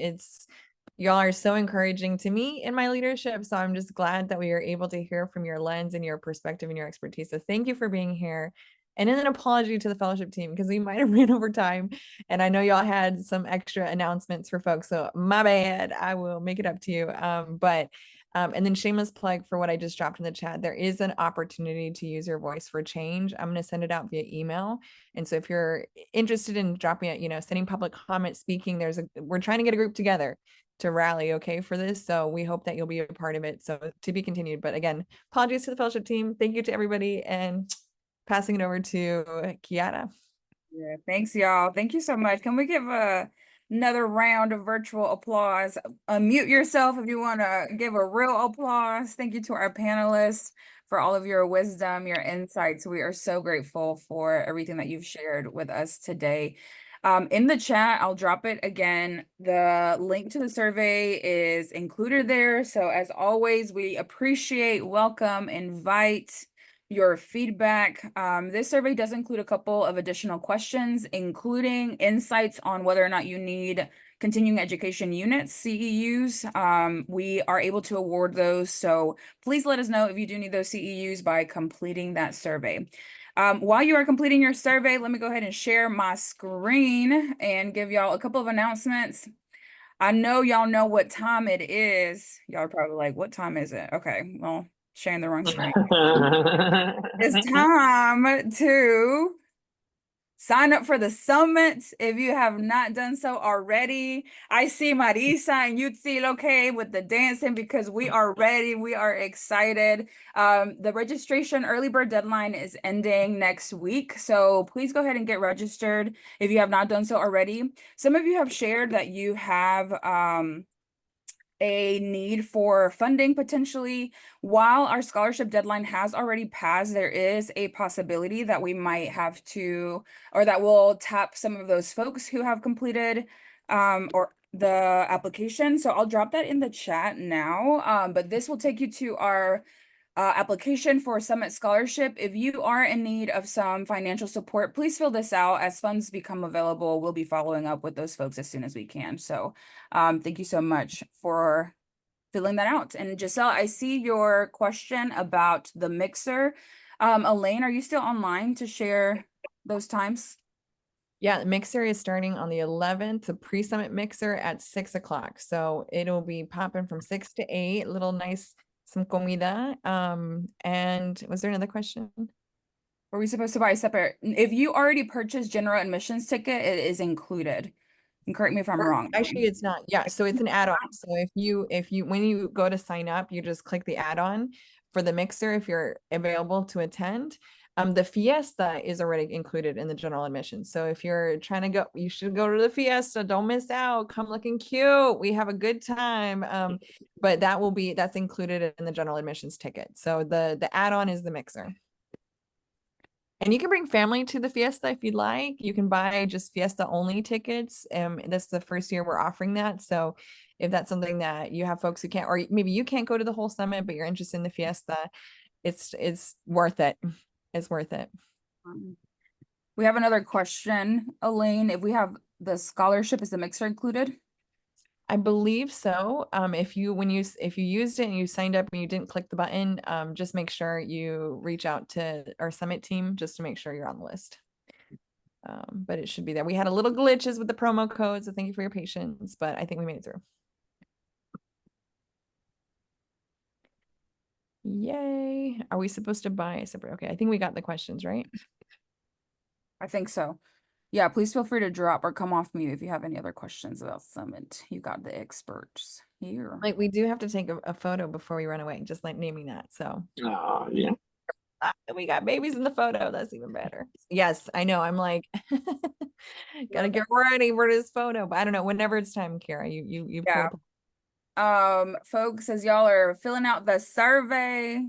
Y'all are so encouraging to me in my leadership. So I'm just glad that we are able to hear from your lens and your perspective and your expertise. So thank you for being here. And then an apology to the fellowship team, because we might have ran over time. And I know y'all had some extra announcements for folks. So my bad. I will make it up to you. And then shameless plug for what I just dropped in the chat. There is an opportunity to use your voice for change. I'm going to send it out via email. And so if you're interested in dropping it, you know, sending public comments, speaking, we're trying to get a group together to rally, okay, for this. So we hope that you'll be a part of it. So to be continued. But again, apologies to the fellowship team. Thank you to everybody, and passing it over to Kiara. Yeah, thanks, y'all. Thank you so much. Can we give another round of virtual applause? Unmute yourself if you want to give a real applause. Thank you to our panelists for all of your wisdom, your insights. We are so grateful for everything that you've shared with us today. In the chat, I'll drop it again. The link to the survey is included there. So as always, we appreciate, welcome, invite your feedback. This survey does include a couple of additional questions, including insights on whether or not you need continuing education units, CEUs. We are able to award those. So please let us know if you do need those CEUs by completing that survey. While you are completing your survey, let me go ahead and share my screen and give y'all a couple of announcements. I know y'all know what time it is. Y'all are probably like, what time is it? Okay, well, sharing the wrong screen. It's time to sign up for the summit if you have not done so already. I see Marisa and Yutzil, okay, with the dancing because we are ready. We are excited. The registration early bird deadline is ending next week. So please go ahead and get registered if you have not done so already. Some of you have shared that you have a need for funding potentially. While our scholarship deadline has already passed, there is a possibility that we might have to, or that we'll tap some of those folks who have completed or the application. So I'll drop that in the chat now, but this will take you to our application for Summit Scholarship. If you are in need of some financial support, please fill this out. As funds become available, we'll be following up with those folks as soon as we can. So thank you so much for filling that out. And Giselle, I see your question about the mixer. Elaine, are you still online to share those times? Yeah, the mixer is starting on the 11th, the pre-summit mixer at 6 o'clock. So it'll be popping from 6 to 8, little nice, some comida. And was there another question? Were we supposed to buy a separate? If you already purchased general admissions ticket, it is included. And correct me if I'm wrong. Actually, it's not. Yeah, so it's an add-on. So if you when you go to sign up, you just click the add-on for the mixer if you're available to attend. The fiesta is already included in the general admission. So if you're trying to go, you should go to the fiesta. Don't miss out. Come looking cute. We have a good time. But that's included in the general admissions ticket. So the add-on is the mixer. And you can bring family to the fiesta if you'd like. You can buy just fiesta only tickets. This is the first year we're offering that. So if that's something that you have folks who can't, or maybe you can't go to the whole summit, but you're interested in the fiesta, it's worth it. It's worth it. We have another question, Elaine. If we have the scholarship, is the mixer included? I believe so. If you used it and you signed up and you didn't click the button, just make sure you reach out to our summit team just to make sure you're on the list. But it should be there. We had a little glitches with the promo code, so thank you for your patience, but I think we made it through. Yay. Are we supposed to buy a separate? Okay, I think we got the questions, right? I think so. Yeah, please feel free to drop or come off mute if you have any other questions about Summit. You got the experts here. Like, we do have to take a photo before we run away, just like naming that. So Yeah. We got babies in the photo. That's even better. Yes, I know. I'm like, gotta get ready for this photo. But I don't know. Whenever it's time, Kara, you Yeah. Folks, as y'all are filling out the survey,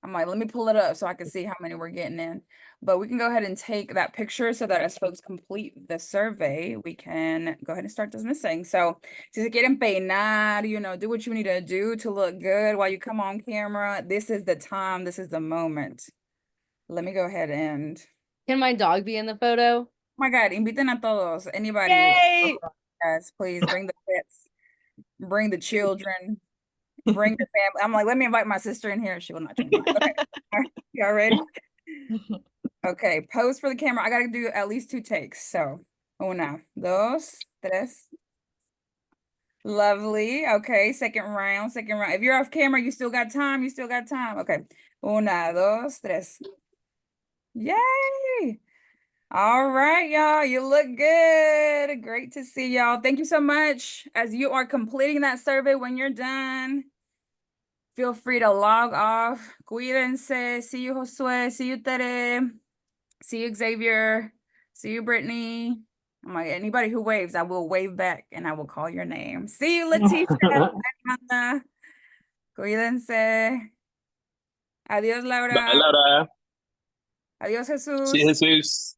I'm like, let me pull it up so I can see how many we're getting in. But we can go ahead and take that picture so that as folks complete the survey, we can go ahead and start dismissing. So si se quieren peinar, you know, do what you need to do to look good while you come on camera. This is the time. This is the moment. Let me go ahead and. Can my dog be in the photo? Oh my God, inviten a todos. Anybody. Yay! Yes, please bring the pets, bring the children. Bring the family. I'm like, let me invite my sister in here. She will not change my mind. Okay. All right. Y'all ready? Okay. Pose for the camera. I got to do at least 2 takes. So, una, dos, tres. Lovely. Okay. Second round. If you're off camera, you still got time. Okay. Una, dos, tres. Yay. All right, y'all. You look good. Great to see y'all. Thank you so much. As you are completing that survey, when you're done, feel free to log off. Cuídense. See you, Josue. See you, Tere. See you, Xavier. See you, Brittany. I'm like, anybody who waves, I will wave back and I will call your name. See you, Leticia. Cuídense. Adiós, Laura. Bye, Laura. Adiós, Jesús. Sí, Jesús.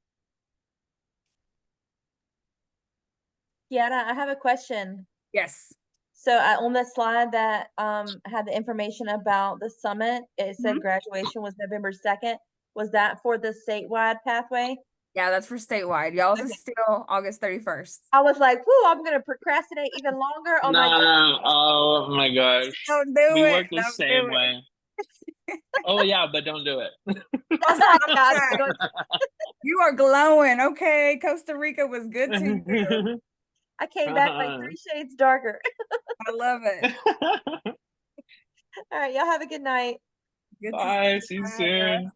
Kiana, I have a question. Yes. So on the slide that had the information about the summit, it said graduation was November 2nd. Was that for the statewide pathway? Yeah, that's for statewide. Y'all's is still August 31st. I was like, whoo, I'm gonna procrastinate even longer. Oh my God. Nah, oh my gosh. Don't do We it. work the Don't same do it. way. Oh yeah, but don't do it. I'm not, I'm not. You are glowing. Okay, Costa Rica was good to you. I came back like 3 shades darker. I love it. All right, y'all have a good night. Good to Bye. see See you you. soon.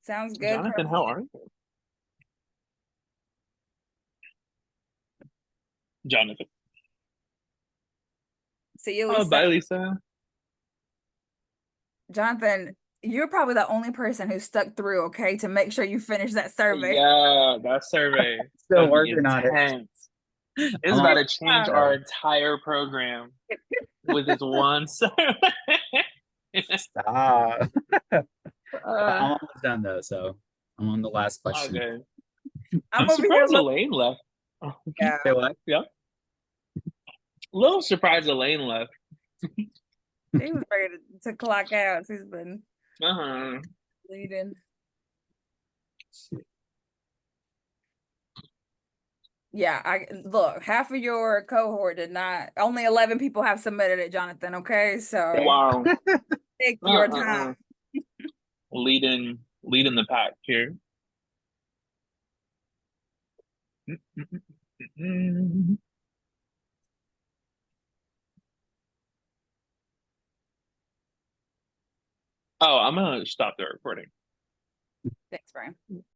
Sounds good. Jonathan, how are you? Jonathan. See you, Oh, Lisa. bye, Lisa. Jonathan, you're probably the only person who stuck through, okay, to make sure you finish that survey. Yeah, that survey. Still Gonna be working on it. intense. It's I'm about on- to change our entire program with this one survey. Stop. I'm almost done though, so I'm on the last question. Okay. I'm I'm over here surprised looking. Elaine left. Yeah. Say what? Yeah. Little surprised Elaine left. She was ready to clock out. She's been leading. Yeah, I look, half of your cohort did not, only 11 people have submitted it, Jonathan. Okay, so Wow. take your time. Leading the pack here. Oh, I'm gonna stop the recording. Thanks, Brian.